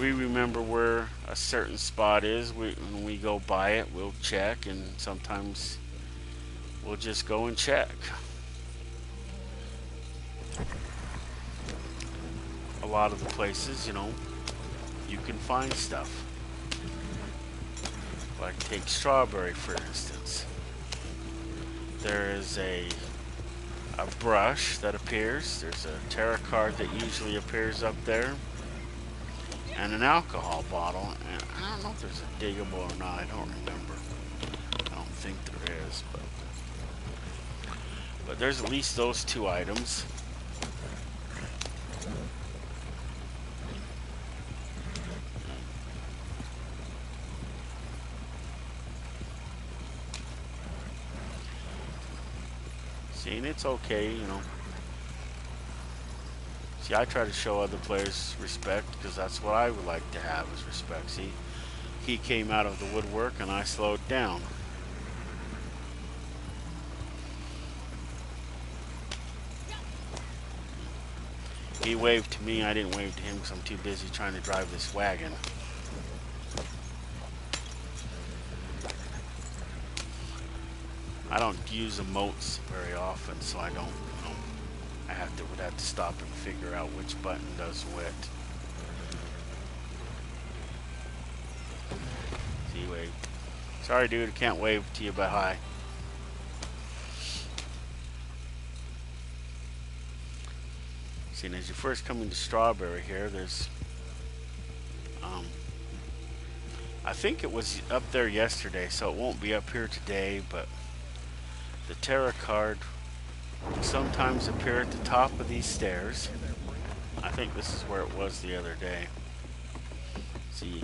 we remember where a certain spot is. When we go by it, we'll check, and sometimes we'll just go and check. A lot of the places, you can find stuff. Like take strawberry for instance. There is a brush that appears. There's a tarot card that usually appears up there, and an alcohol bottle. And I don't know if there's a diggable or not. I don't remember. I don't think there is, but there's at least those two items. See, and it's okay, you know. See, I try to show other players respect because that's what I would like to have is respect. See, he came out of the woodwork and I slowed down. He waved to me, I didn't wave to him because I'm too busy trying to drive this wagon. I don't use emotes very often, so I don't, you know, would have to stop and figure out which button does what. See, wave. Sorry, dude, I can't wave to you, but hi. See, and as you first come into Strawberry here, there's, I think it was up there yesterday, so it won't be up here today, but the tarot card will sometimes appear at the top of these stairs. I think this is where it was the other day. See,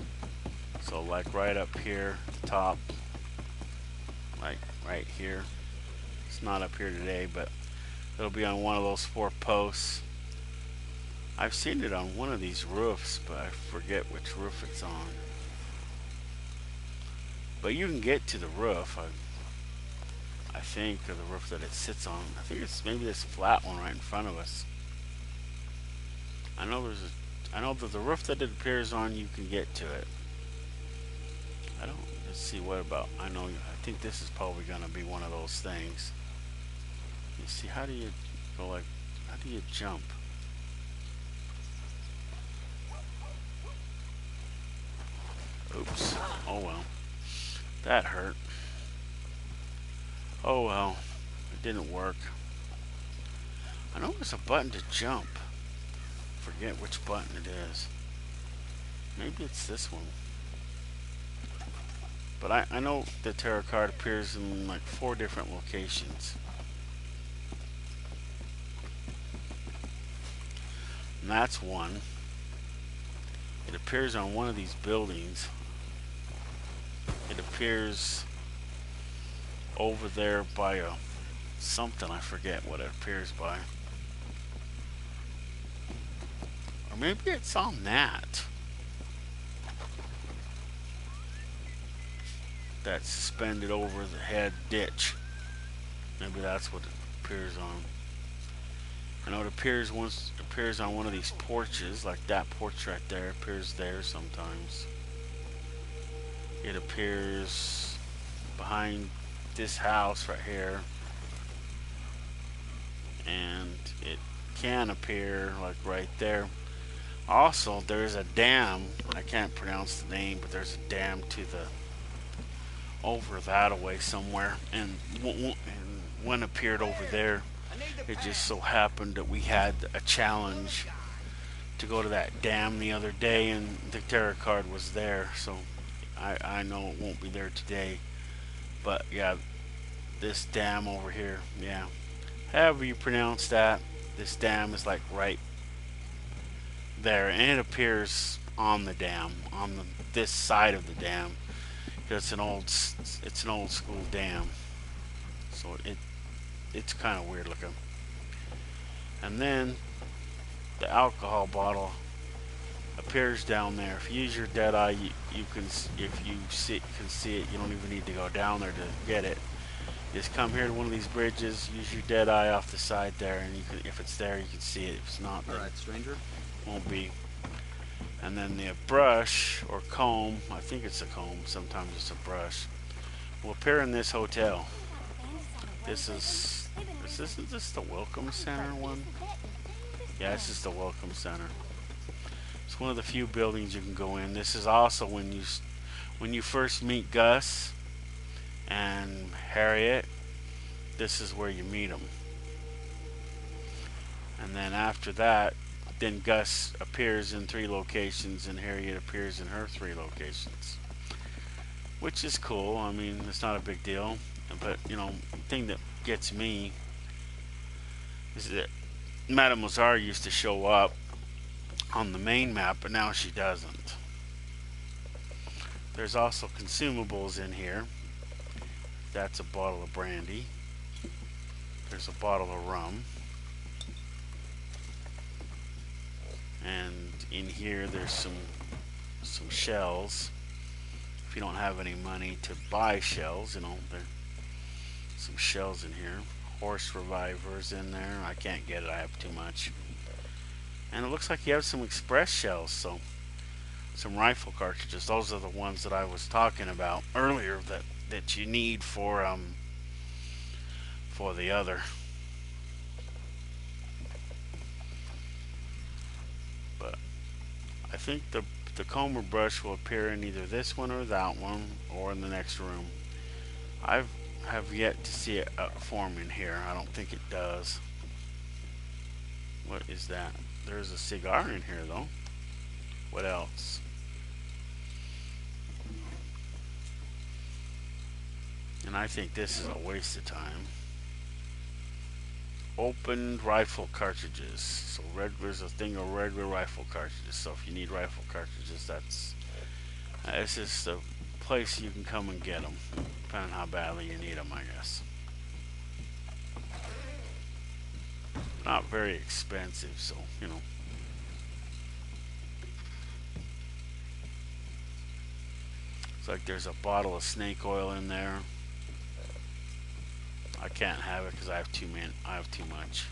so like right up here at the top, like right here. It's not up here today, but it'll be on one of those 4 posts. I've seen it on one of these roofs, but I forget which roof it's on. But you can get to the roof. I think, or the roof that it sits on. I think it's maybe this flat one right in front of us. I know that the roof that it appears on, you can get to it. Let's see, what about, I think this is probably gonna be one of those things. You see, how do you go like, how do you jump? Oops, oh well. That hurt. Oh well, it didn't work. I know there's a button to jump. Forget which button it is. Maybe it's this one. But I know the tarot card appears in like 4 different locations. And that's one. It appears on one of these buildings. It appears over there by something, I forget what it appears by. Or maybe it's on that. That's suspended over the head ditch. Maybe that's what it appears on. I know it appears on one of these porches, like that porch right there appears there sometimes. It appears behind this house right here, and it can appear like right there. Also, there's a dam. I can't pronounce the name, but there's a dam to the over that away somewhere, and one appeared over there. It just so happened that we had a challenge to go to that dam the other day, and the tarot card was there, so I know it won't be there today. But yeah, this dam over here, yeah, however you pronounce that, this dam is like right there, and it appears on the dam, on this side of the dam. It's an old school dam, so it's kind of weird looking. And then the alcohol bottle appears down there. If you use your dead eye, you can, if you can see it, you don't even need to go down there to get it. Just come here to one of these bridges, use your dead eye off the side there, and you can, if it's there, you can see it. If it's not, then alright, stranger. Won't be. And then the brush or comb, I think it's a comb, sometimes it's a brush, will appear in this hotel. Isn't this the Welcome Center one? Yeah, this is the Welcome Center. It's one of the few buildings you can go in. This is also when When you first meet Gus and Harriet, this is where you meet them. And then after that, then Gus appears in 3 locations and Harriet appears in her 3 locations. Which is cool. I mean, it's not a big deal. But, you know, the thing that gets me is that Mademoiselle used to show up on the main map, but now she doesn't. There's also consumables in here. That's a bottle of brandy. There's a bottle of rum. And in here there's some shells. If you don't have any money to buy shells, you know, there's some shells in here. Horse revivers in there. I can't get it, I have too much. And it looks like you have some express shells, so some rifle cartridges. Those are the ones that I was talking about earlier that you need for the other. But I think the comber brush will appear in either this one or that one or in the next room. I have yet to see it form in here. I don't think it does. What is that? There's a cigar in here though. What else? And I think this is a waste of time. Opened rifle cartridges. So there's a thing of regular rifle cartridges. So if you need rifle cartridges, that's it's just a place you can come and get them, depending on how badly you need them, I guess. Not very expensive, so you know. It's like there's a bottle of snake oil in there. I can't have it because I have too much.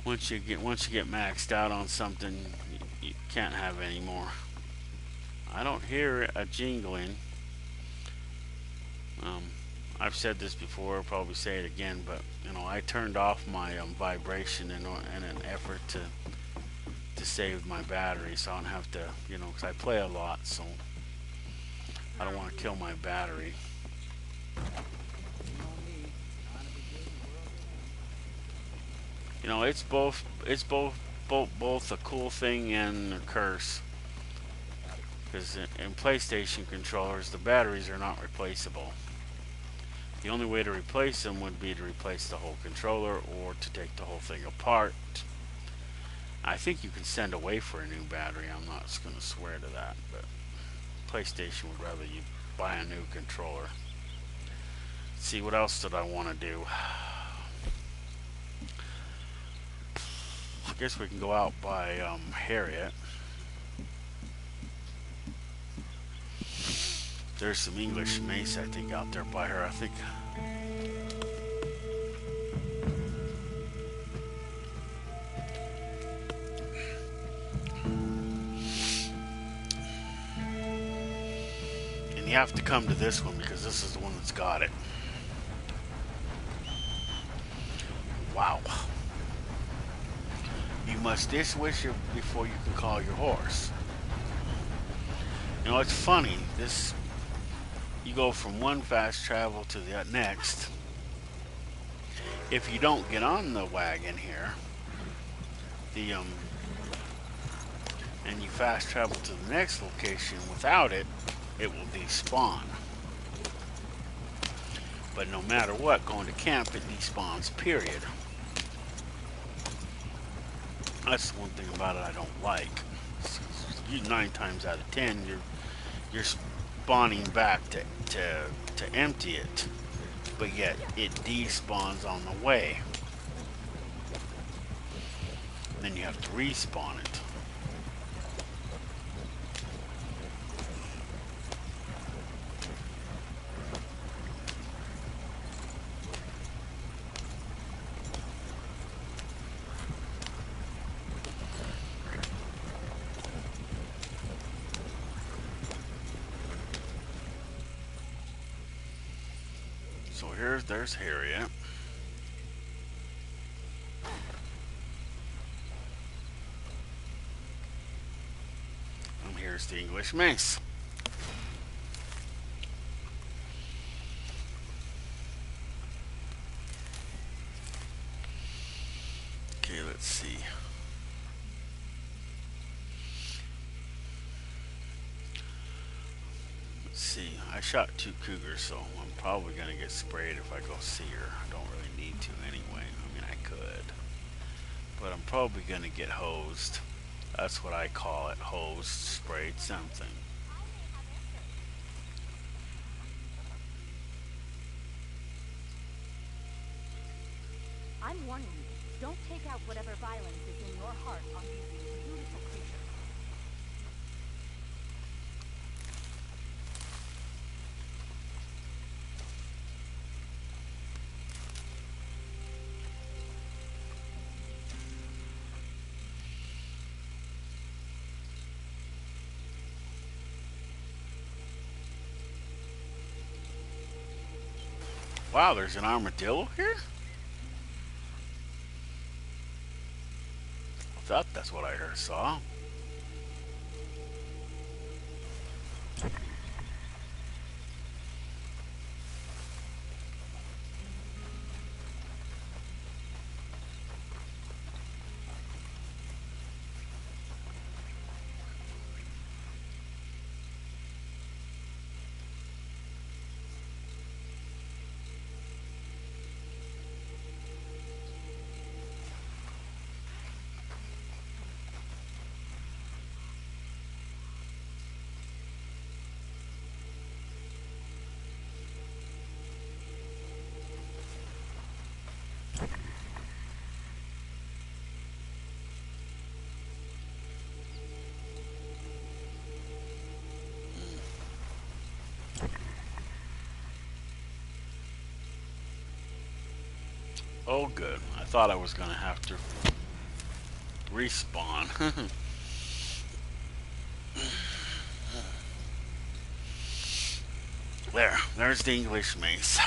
Once you get maxed out on something, you can't have any more. I don't hear a jingling. I've said this before, I'll probably say it again, but you know, I turned off my vibration in an effort to save my battery, so I don't have to, you know, because I play a lot, so I don't want to kill my battery. You know, it's both a cool thing and a curse. Because in PlayStation controllers, the batteries are not replaceable. The only way to replace them would be to replace the whole controller or to take the whole thing apart. I think you can send away for a new battery. I'm not just going to swear to that, but PlayStation would rather you buy a new controller. Let's see, what else did I want to do? I guess we can go out by Harriet. There's some English mace, I think, out there by her. I think. And you have to come to this one because this is the one that's got it. Wow. You must diswish before you can call your horse. You know, it's funny. You go from one fast travel to the next. If you don't get on the wagon here, and you fast travel to the next location without it, it will despawn. But no matter what, going to camp, it despawns, period. That's the one thing about it I don't like. 9 times out of 10, you're spawning back to empty it, but yet it despawns on the way. Then you have to respawn it. So there's Harriet. I'm here there's the English mace. Okay, let's see. Let's see. I shot 2 cougars, so I'm probably gonna get sprayed if I go see her. I don't really need to anyway. I mean, I could, but I'm probably gonna get hosed. That's what I call it, hosed, sprayed, something. I'm warning you. Don't take out whatever violence is in your heart on these beautiful creatures. Wow, there's an armadillo here? I thought that's what I heard, saw. Oh, good. I thought I was gonna have to respawn. There's the English mace.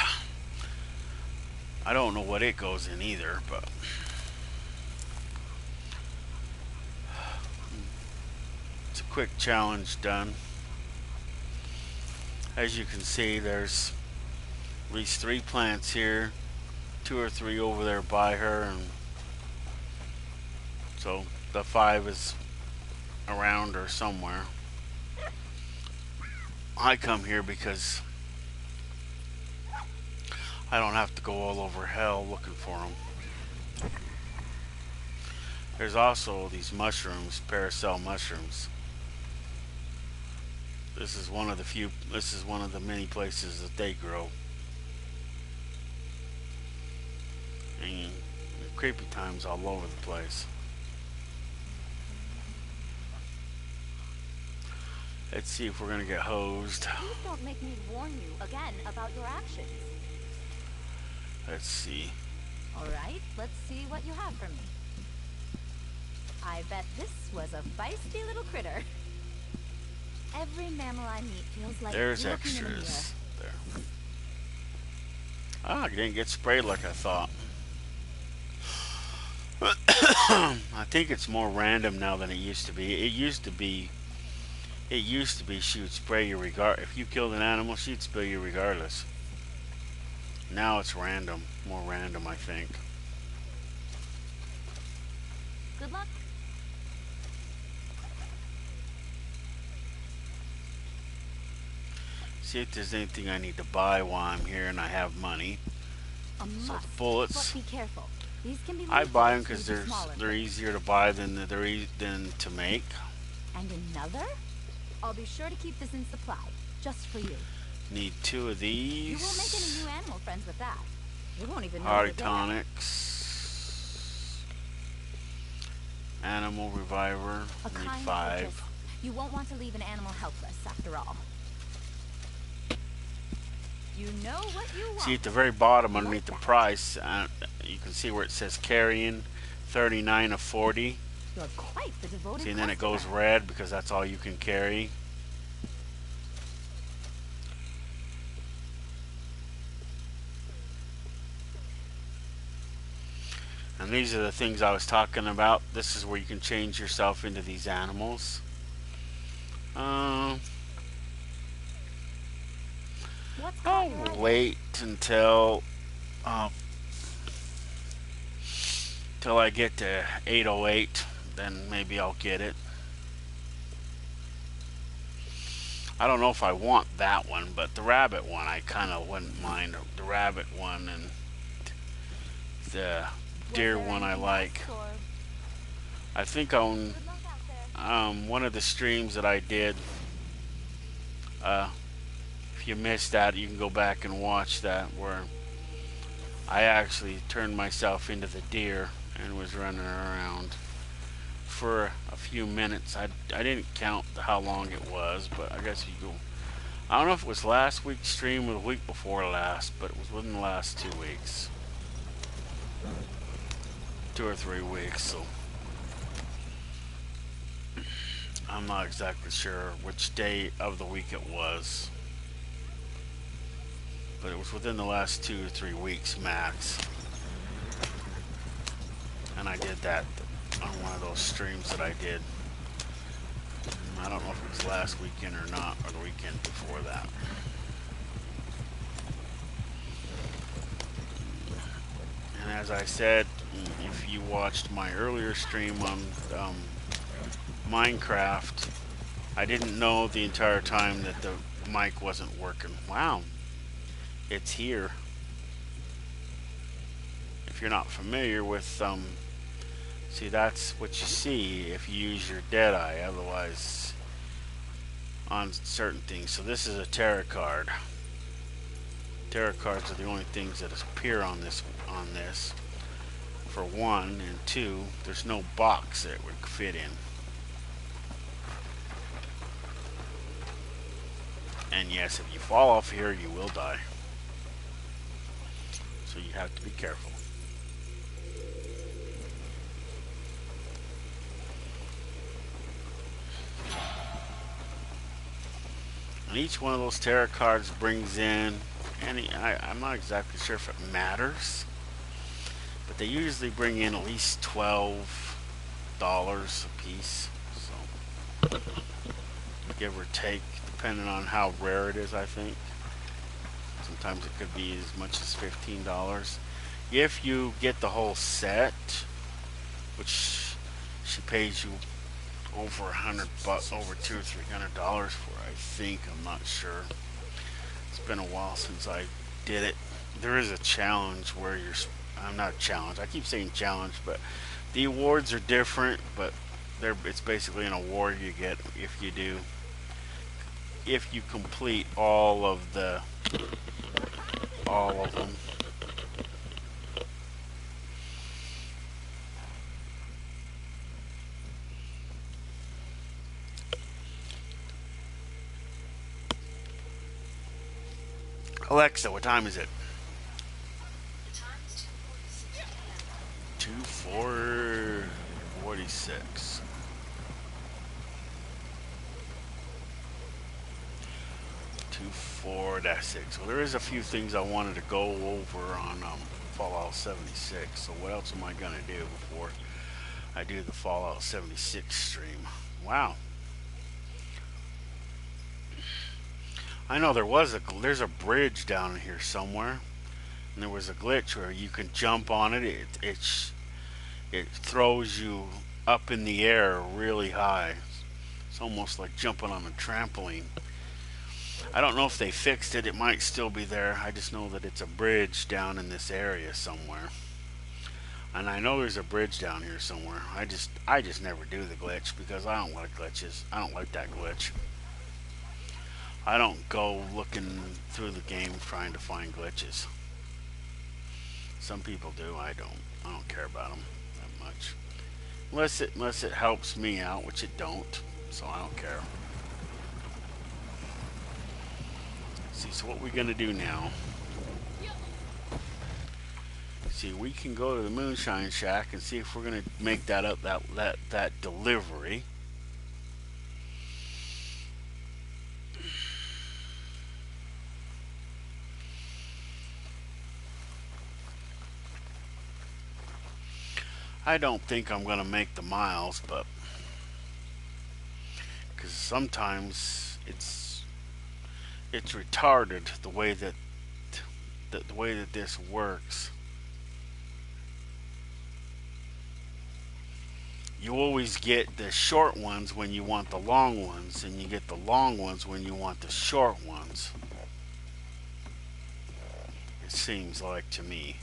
I don't know what it goes in either, but it's a quick challenge done. As you can see, there's at least 3 plants here, 2 or 3 over there by her, and so the 5 is around her somewhere. I come here because I don't have to go all over hell looking for them. There's also these mushrooms, paracel mushrooms. This is one of the many places that they grow. And creepy times all over the place. Let's see if we're gonna get hosed. Please don't make me warn you again about your actions. Let's see. Alright, let's see what you have for me. I bet this was a feisty little critter. Every mammal I meet feels like There's looking in a mirror. extras. There. Ah, I didn't get sprayed like I thought. I think it's more random now than it used to be. It used to be she would spray you if you killed an animal, she'd spray you regardless. Now it's random, more random, I think. Good luck. See if there's anything I need to buy while I'm here and I have money. A must, So the bullets, but be careful. These can be I buy them lethal because to smaller they're things. easier to buy than to make. And another? I'll be sure to keep this in supply, just for you. Need 2 of these. You won't make any new animal friends with that. You won't even know Hardy they're there. tonics. Animal reviver. A Need kind 5. purchase. You won't want to leave an animal helpless, after all. You know what you want. See at the very bottom underneath the price, you can see where it says carrying 39 of 40. You're quite the devoted See, and then it goes customer. red because that's all you can carry. And these are the things I was talking about. This is where you can change yourself into these animals. Um, What's caught I'll your eye there? wait um, till I get to 808. Then maybe I'll get it. I don't know if I want that one, but the rabbit one I kind of wouldn't mind. The rabbit one and the Was deer there one I anything else, like. or I think on good luck out there? one of the streams that I did, uh, if you missed that, you can go back and watch that where I actually turned myself into the deer and was running around for a few minutes. I didn't count how long it was, but I guess you go. I don't know if it was last week's stream or the week before last, but it was within the last 2 weeks, 2 or 3 weeks. So I'm not exactly sure which day of the week it was, but it was within the last 2 or 3 weeks max. And I did that on one of those streams that I did. I don't know if it was last weekend or not, or the weekend before that. And as I said, if you watched my earlier stream on Minecraft, I didn't know the entire time that the mic wasn't working. Wow, it's here. If you're not familiar with see, that's what you see if you use your dead eye. Otherwise, on certain things. So this is a tarot card. Tarot cards are the only things that appear on this. For one, and two, there's no box that it would fit in. And yes, if you fall off here, you will die. So you have to be careful. And each one of those tarot cards brings in I'm not exactly sure if it matters, but they usually bring in at least $12 a piece. So give or take, depending on how rare it is, I think. Sometimes it could be as much as $15. If you get the whole set, which she pays you over $100, over $200 or $300 for, I think. I'm not sure. It's been a while since I did it. There is a challenge where I'm not a challenge. I keep saying challenge, but the awards are different. But it's basically an award you get if you complete all of them. Alexa, what time is it? 2:46. 2:46. Well, there is a few things I wanted to go over on Fallout 76. So what else am I gonna do before I do the Fallout 76 stream? Wow. I know there's a bridge down here somewhere, and there was a glitch where you can jump on it. It throws you up in the air really high. It's almost like jumping on a trampoline. I don't know if they fixed it. It might still be there. I just know that it's a bridge down in this area somewhere. And I know there's a bridge down here somewhere. I just never do the glitch because I don't like glitches. I don't like that glitch. I don't go looking through the game trying to find glitches. Some people do. I don't. I don't care about them that much. Unless it helps me out, which it don't. So I don't care. See, so what we're gonna do now? See, we can go to the Moonshine Shack and see if we're gonna make that up that delivery. I don't think I'm gonna make the miles, but because sometimes it's retarded the way that the way that this works. You always get the short ones when you want the long ones, and you get the long ones when you want the short ones. It seems like to me.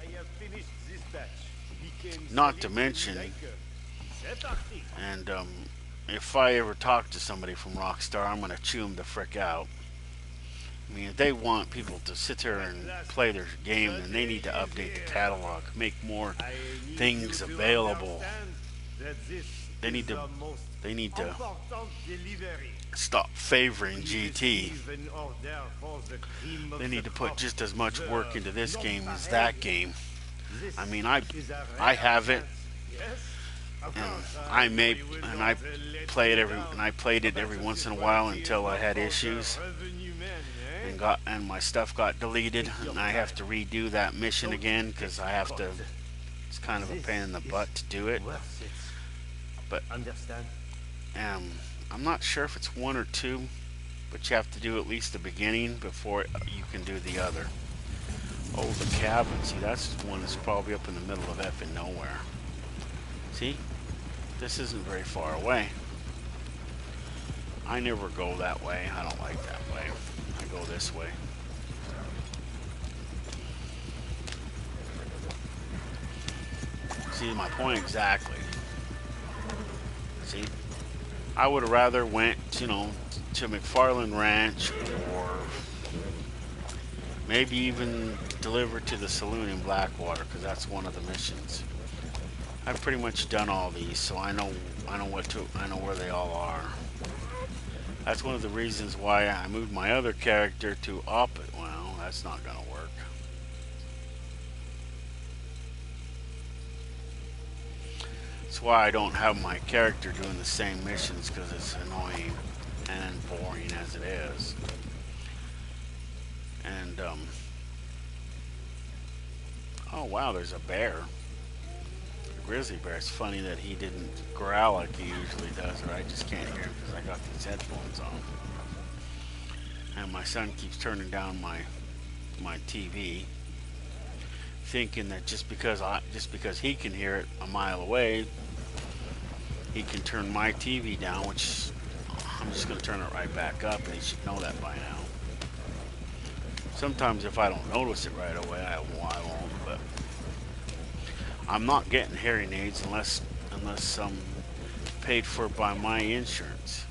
I have finished this batch. We can Not sell to it mention, like c'est parti. and if I ever talk to somebody from Rockstar, I'm gonna chew them the frick out. I mean, if they want people to sit there and play their game, then they need to update the catalog, make more I need things you to available. understand that this They need is to the most they need to important delivery. stop favoring We GT. receive an order for the cream of They need the to put crop. just as much work into this game as nonpareil. that game. This I mean, is a I rare have it, chance. Yes? Of and course, I know may you will and not, I let play it me every down. and I played it But every once this in a while party is until I not had for the issues revenue men, eh? and my stuff got deleted, and I have to redo that mission again because I have to. It's kind of a pain in the butt to do it, Worth it. but Understand? I'm not sure if it's one or two, but you have to do at least the beginning before you can do the other. Oh, the cabin. See, that's one that's probably up in the middle of effing nowhere. See? This isn't very far away. I never go that way. I don't like that way. I go this way. See my point exactly. See? I would have rather went, to McFarland Ranch, or maybe even deliver to the saloon in Blackwater, because that's one of the missions. I've pretty much done all these, so I know where they all are. That's one of the reasons why I moved my other character to Oppet. Well, that's not gonna work. That's why I don't have my character doing the same missions, because it's annoying and boring as it is. And oh wow, there's a bear. A grizzly bear. It's funny that he didn't growl like he usually does, or I just can't hear him because I got these headphones on. And my son keeps turning down my TV, thinking that just because he can hear it a mile away, he can turn my TV down, which I'm just going to turn it right back up, and he should know that by now. Sometimes if I don't notice it right away, I won't, but I'm not getting hearing aids unless paid for by my insurance.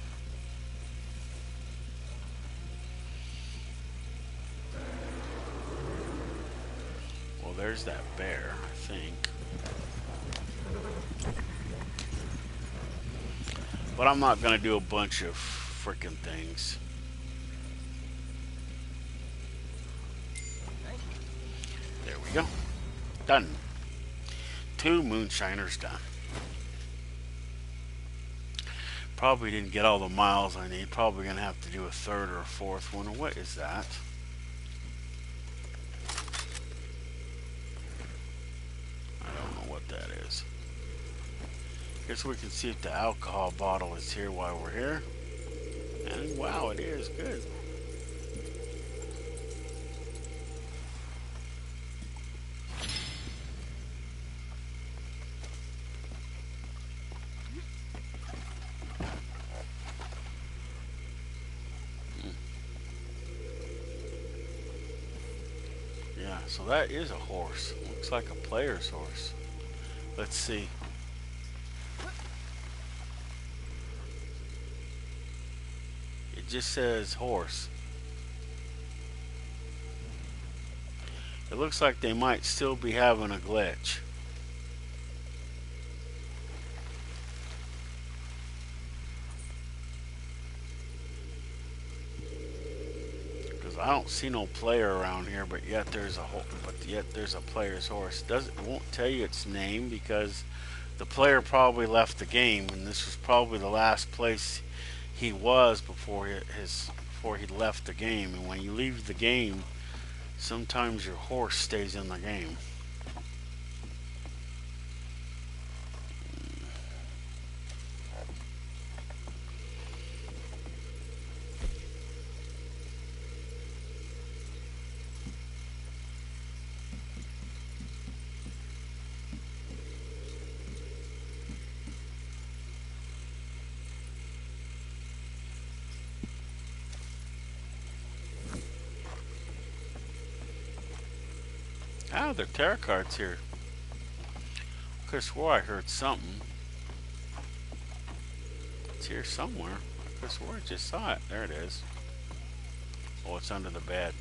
Well, there's that bear, I think. But I'm not going to do a bunch of frickin' things. There we go. Done. 2 moonshiners done. Probably didn't get all the miles I need. Probably going to have to do a 3rd or a 4th one. What is that? I don't know what that is. Guess we can see if the alcohol bottle is here while we're here. And wow, it is. Good. Yeah, so that is a horse. Looks like a player's horse. Let's see. It just says horse. It looks like they might still be having a glitch. Because I don't see no player around here, but yet there's a player's horse. It won't tell you its name because the player probably left the game, and this was probably the last place he was before he left the game. And when you leave the game, sometimes your horse stays in the game. Yeah, the tarot cards here. I could have swore I heard something. It's here somewhere. I could have swore I just saw it. There it is. Oh, it's under the bed.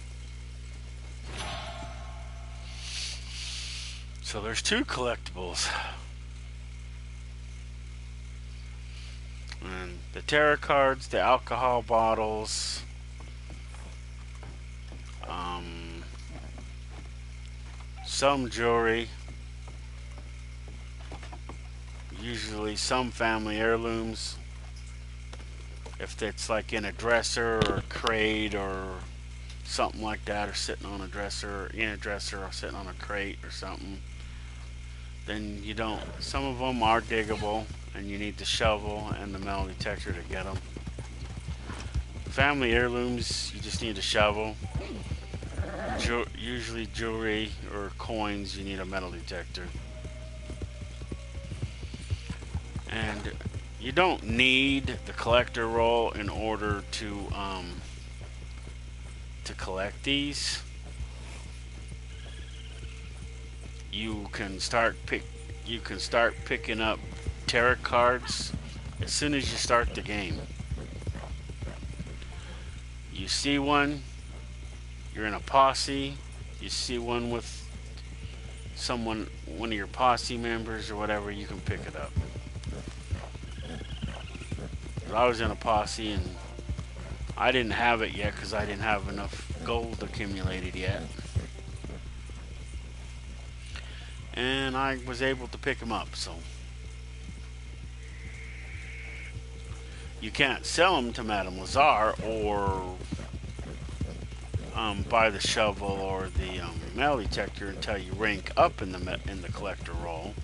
So there's two collectibles. And the tarot cards, the alcohol bottles, some jewelry, usually some family heirlooms. If it's like in a dresser or a crate or something like that, or sitting on a dresser, or in a dresser, or sitting on a crate or something, then you don't. Some of them are diggable, and you need the shovel and the metal detector to get them. Family heirlooms, you just need a shovel. Usually jewelry or coins, you need a metal detector. And you don't need the collector roll in order to collect these. You can start picking up tarot cards as soon as you start the game. You see one, you're in a posse, you see one with someone, one of your posse members or whatever, you can pick it up. I was in a posse and I didn't have it yet because I didn't have enough gold accumulated yet. And I was able to pick them up, so. You can't sell them to Madame Lazar or buy the shovel or the metal detector until you rank up in the collector roll.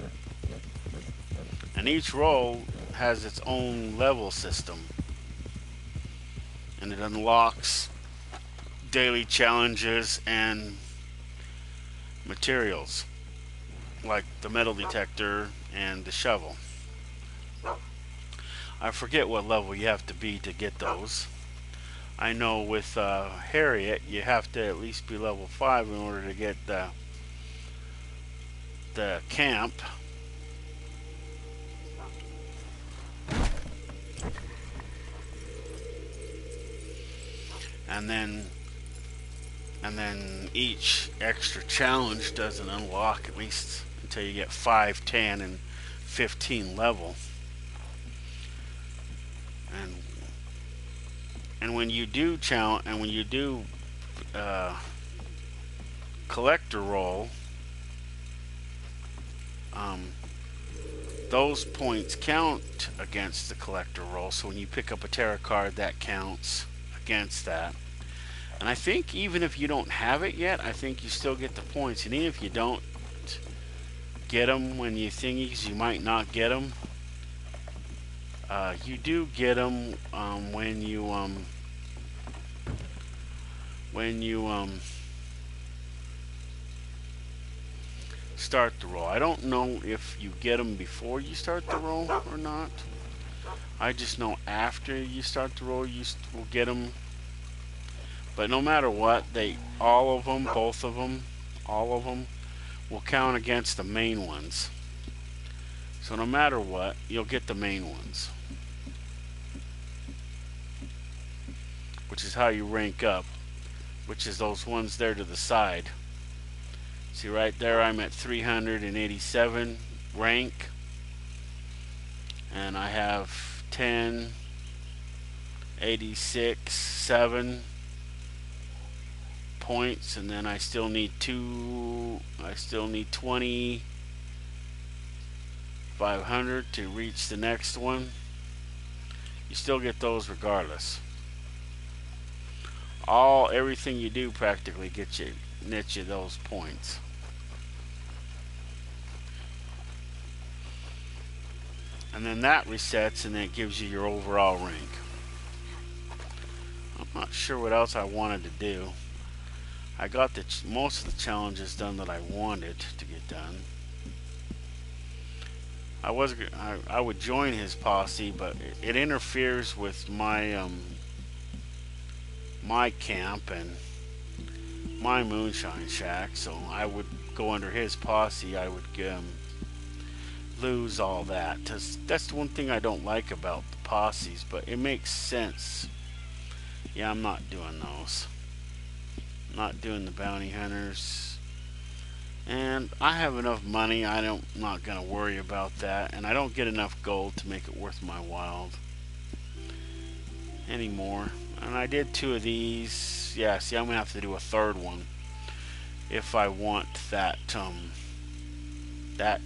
And each roll has its own level system, and it unlocks daily challenges and materials like the metal detector and the shovel. I forget what level you have to be to get those. I know with Harriet you have to at least be level 5 in order to get the camp. And then each extra challenge doesn't unlock at least until you get 5, 10, and 15 level. And when you do collector roll, those points count against the collector roll. So when you pick up a tarot card, that counts against that. And I think even if you don't have it yet, I think you still get the points. And even if you don't get them when you thingies, you might not get them. You do get them when you start the roll. I don't know if you get them before you start the roll or not. I just know after you start the roll, you will get them. But no matter what, all of them will count against the main ones. So no matter what, you'll get the main ones, which is how you rank up, which is those ones there to the side. See right there, I'm at 387 rank, and I have 10, 86, 7 points, and then I still need 2,500 to reach the next one. You still get those regardless. Everything you do practically nets you those points. And then that resets, and then it gives you your overall rank. I'm not sure what else I wanted to do. I got most of the challenges done that I wanted to get done. I would join his posse, but it interferes with my my camp and my moonshine shack, so I would go under his posse, I would lose all that. That's the one thing I don't like about the posses, but it makes sense. Yeah, I'm not doing those. I'm not doing the bounty hunters. And I have enough money, I'm not going to worry about that. And I don't get enough gold to make it worth my while anymore. And I did 2 of these. Yeah, see, I'm going to have to do a 3rd one if I want that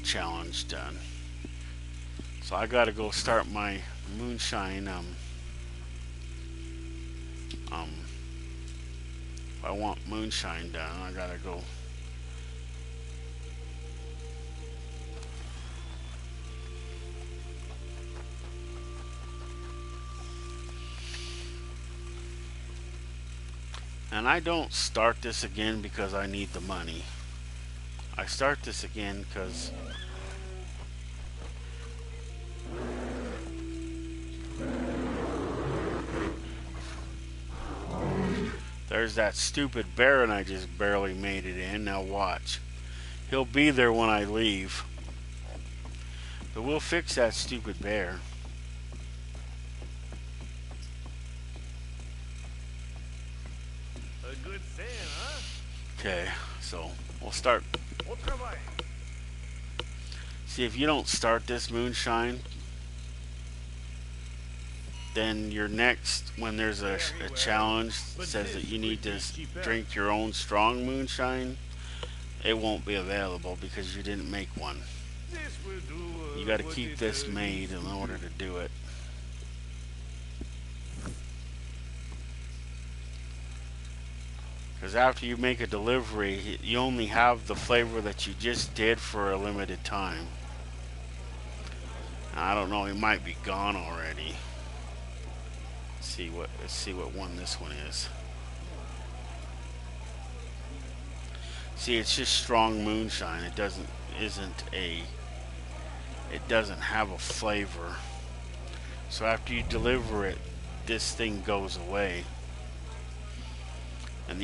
challenge done. So I got to go start my moonshine. If I want moonshine done, I got to go. And I don't start this again because I need the money. I start this again because there's that stupid bear and I just barely made it in. Now watch. He'll be there when I leave. But we'll fix that stupid bear. A good thing, huh? Okay, so we'll start. See, if you don't start this moonshine, then your next, when there's a challenge that says that you need to drink your own strong moonshine, it won't be available because you didn't make one. You got to keep this made in order to do it. Because after you make a delivery, you only have the flavor that you just did for a limited time. I don't know, it might be gone already. Let's see what one this one is. See, it's just strong moonshine. It doesn't have a flavor. So after you deliver it, this thing goes away. And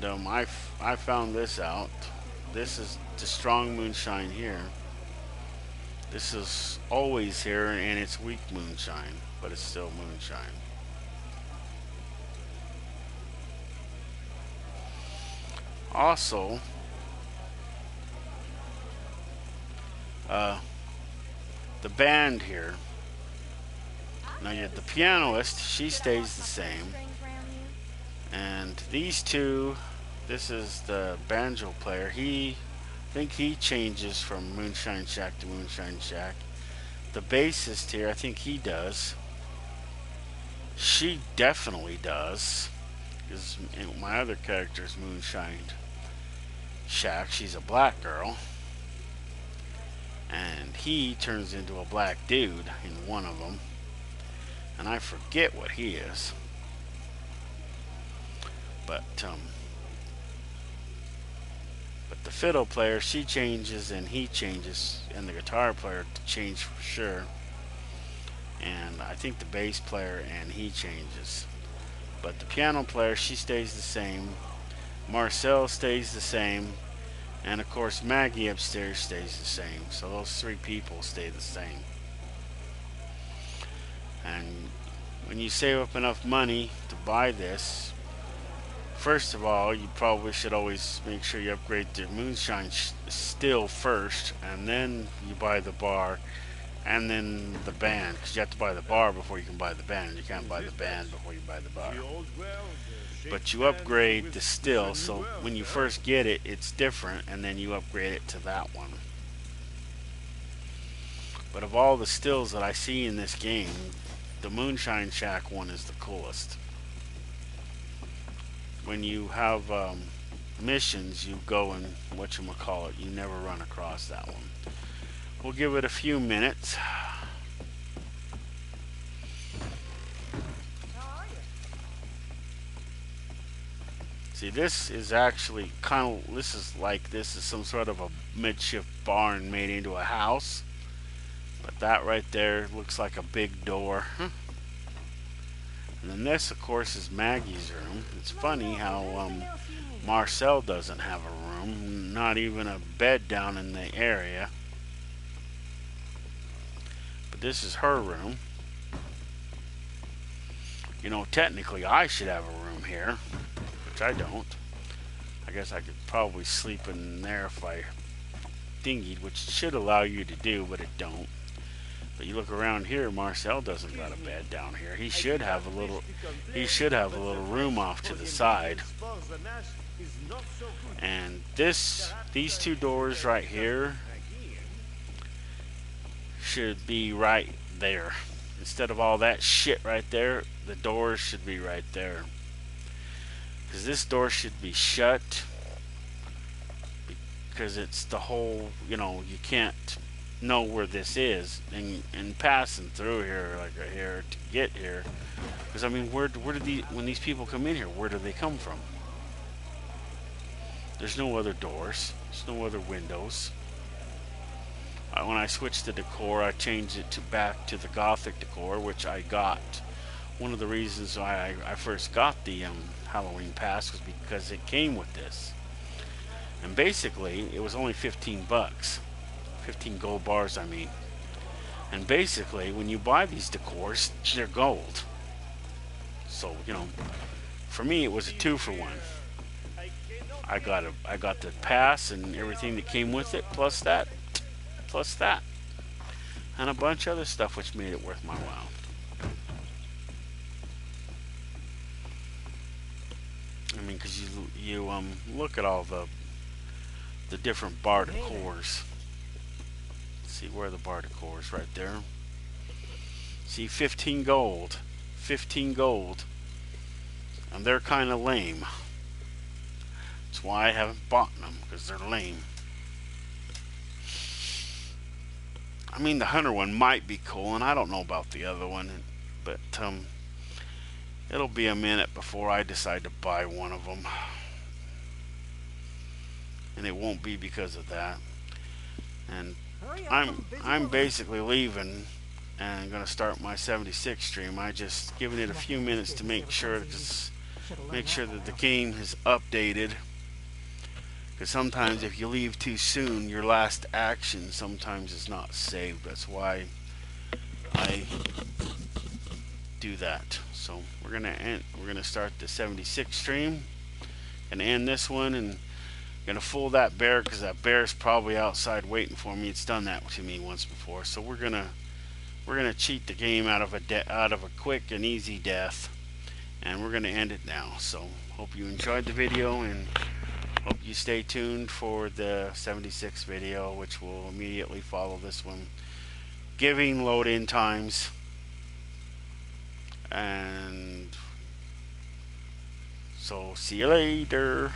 I found this out. This is the strong moonshine here. This is always here, and it's weak moonshine, but it's still moonshine. Also, the band here. Now, the pianist, she stays the same. And these two, this is the banjo player. I think he changes from Moonshine Shack to Moonshine Shack. The bassist here, I think he does. She definitely does. Because my other character is Moonshine Shack. She's a black girl. And he turns into a black dude in one of them. And I forget what he is. But the fiddle player, she changes and he changes, and the guitar player changed for sure. And I think the bass player and he changes. But the piano player, she stays the same. Marcel stays the same. And of course Maggie upstairs stays the same. So those 3 people stay the same. And when you save up enough money to buy this, first of all, you probably should always make sure you upgrade the moonshine still first, and then you buy the bar, and then the band, because you have to buy the bar before you can buy the band. You can't buy the band before you buy the bar. But you upgrade the still, so when you first get it, it's different, and then you upgrade it to that one. But of all the stills that I see in this game, the Moonshine Shack one is the coolest. When you have missions, you go and whatchamacallit, you never run across that one. We'll give it a few minutes. See, this is actually this is some sort of a makeshift barn made into a house. But that right there looks like a big door. And then this, of course, is Maggie's room. It's funny how Marcel doesn't have a room. not even a bed down in the area. But this is her room. You know, technically I should have a room here, which I don't. I guess I could probably sleep in there if I thingied, which should allow you to do, but it don't. But you look around here, Marcel doesn't got a bed down here. He should have a little room off to the side. And these two doors right here should be right there. Instead of all that shit right there, the doors should be right there. Because this door should be shut. Because it's the whole, you know, you can't know where this is. And passing through here, like right here, to get here. Because, I mean, where do when these people come in here, where do they come from? There's no other doors. There's no other windows. When I switched the decor, I changed it back to the Gothic decor, which I got. One of the reasons why I first got the Halloween pass was because it came with this. And basically, it was only 15 bucks. 15 gold bars, I mean. And basically, when you buy these decors, they're gold. So, you know, for me, it was a 2-for-1. I got the pass and everything that came with it, plus that, and a bunch of other stuff, which made it worth my while. I mean, because you look at all the different bar decors. See where the bar decors right there. See, 15 gold, 15 gold, and they're kind of lame. That's why I haven't bought them, because they're lame. I mean, the hunter one might be cool, and I don't know about the other one, but it'll be a minute before I decide to buy one of them, and it won't be because of that. And I'm basically leaving and gonna start my 76 stream. I just giving it a few minutes to make sure that the game is updated. Because sometimes if you leave too soon, your last action sometimes is not saved. That's why I do that. So we're gonna start the 76 stream and end this one, and gonna fool that bear because that bear's probably outside waiting for me. It's done that to me once before. So we're gonna cheat the game out of a quick and easy death, and we're gonna end it now. So hope you enjoyed the video, and hope you stay tuned for the 76 video, which will immediately follow this one, giving load-in times. And so see you later.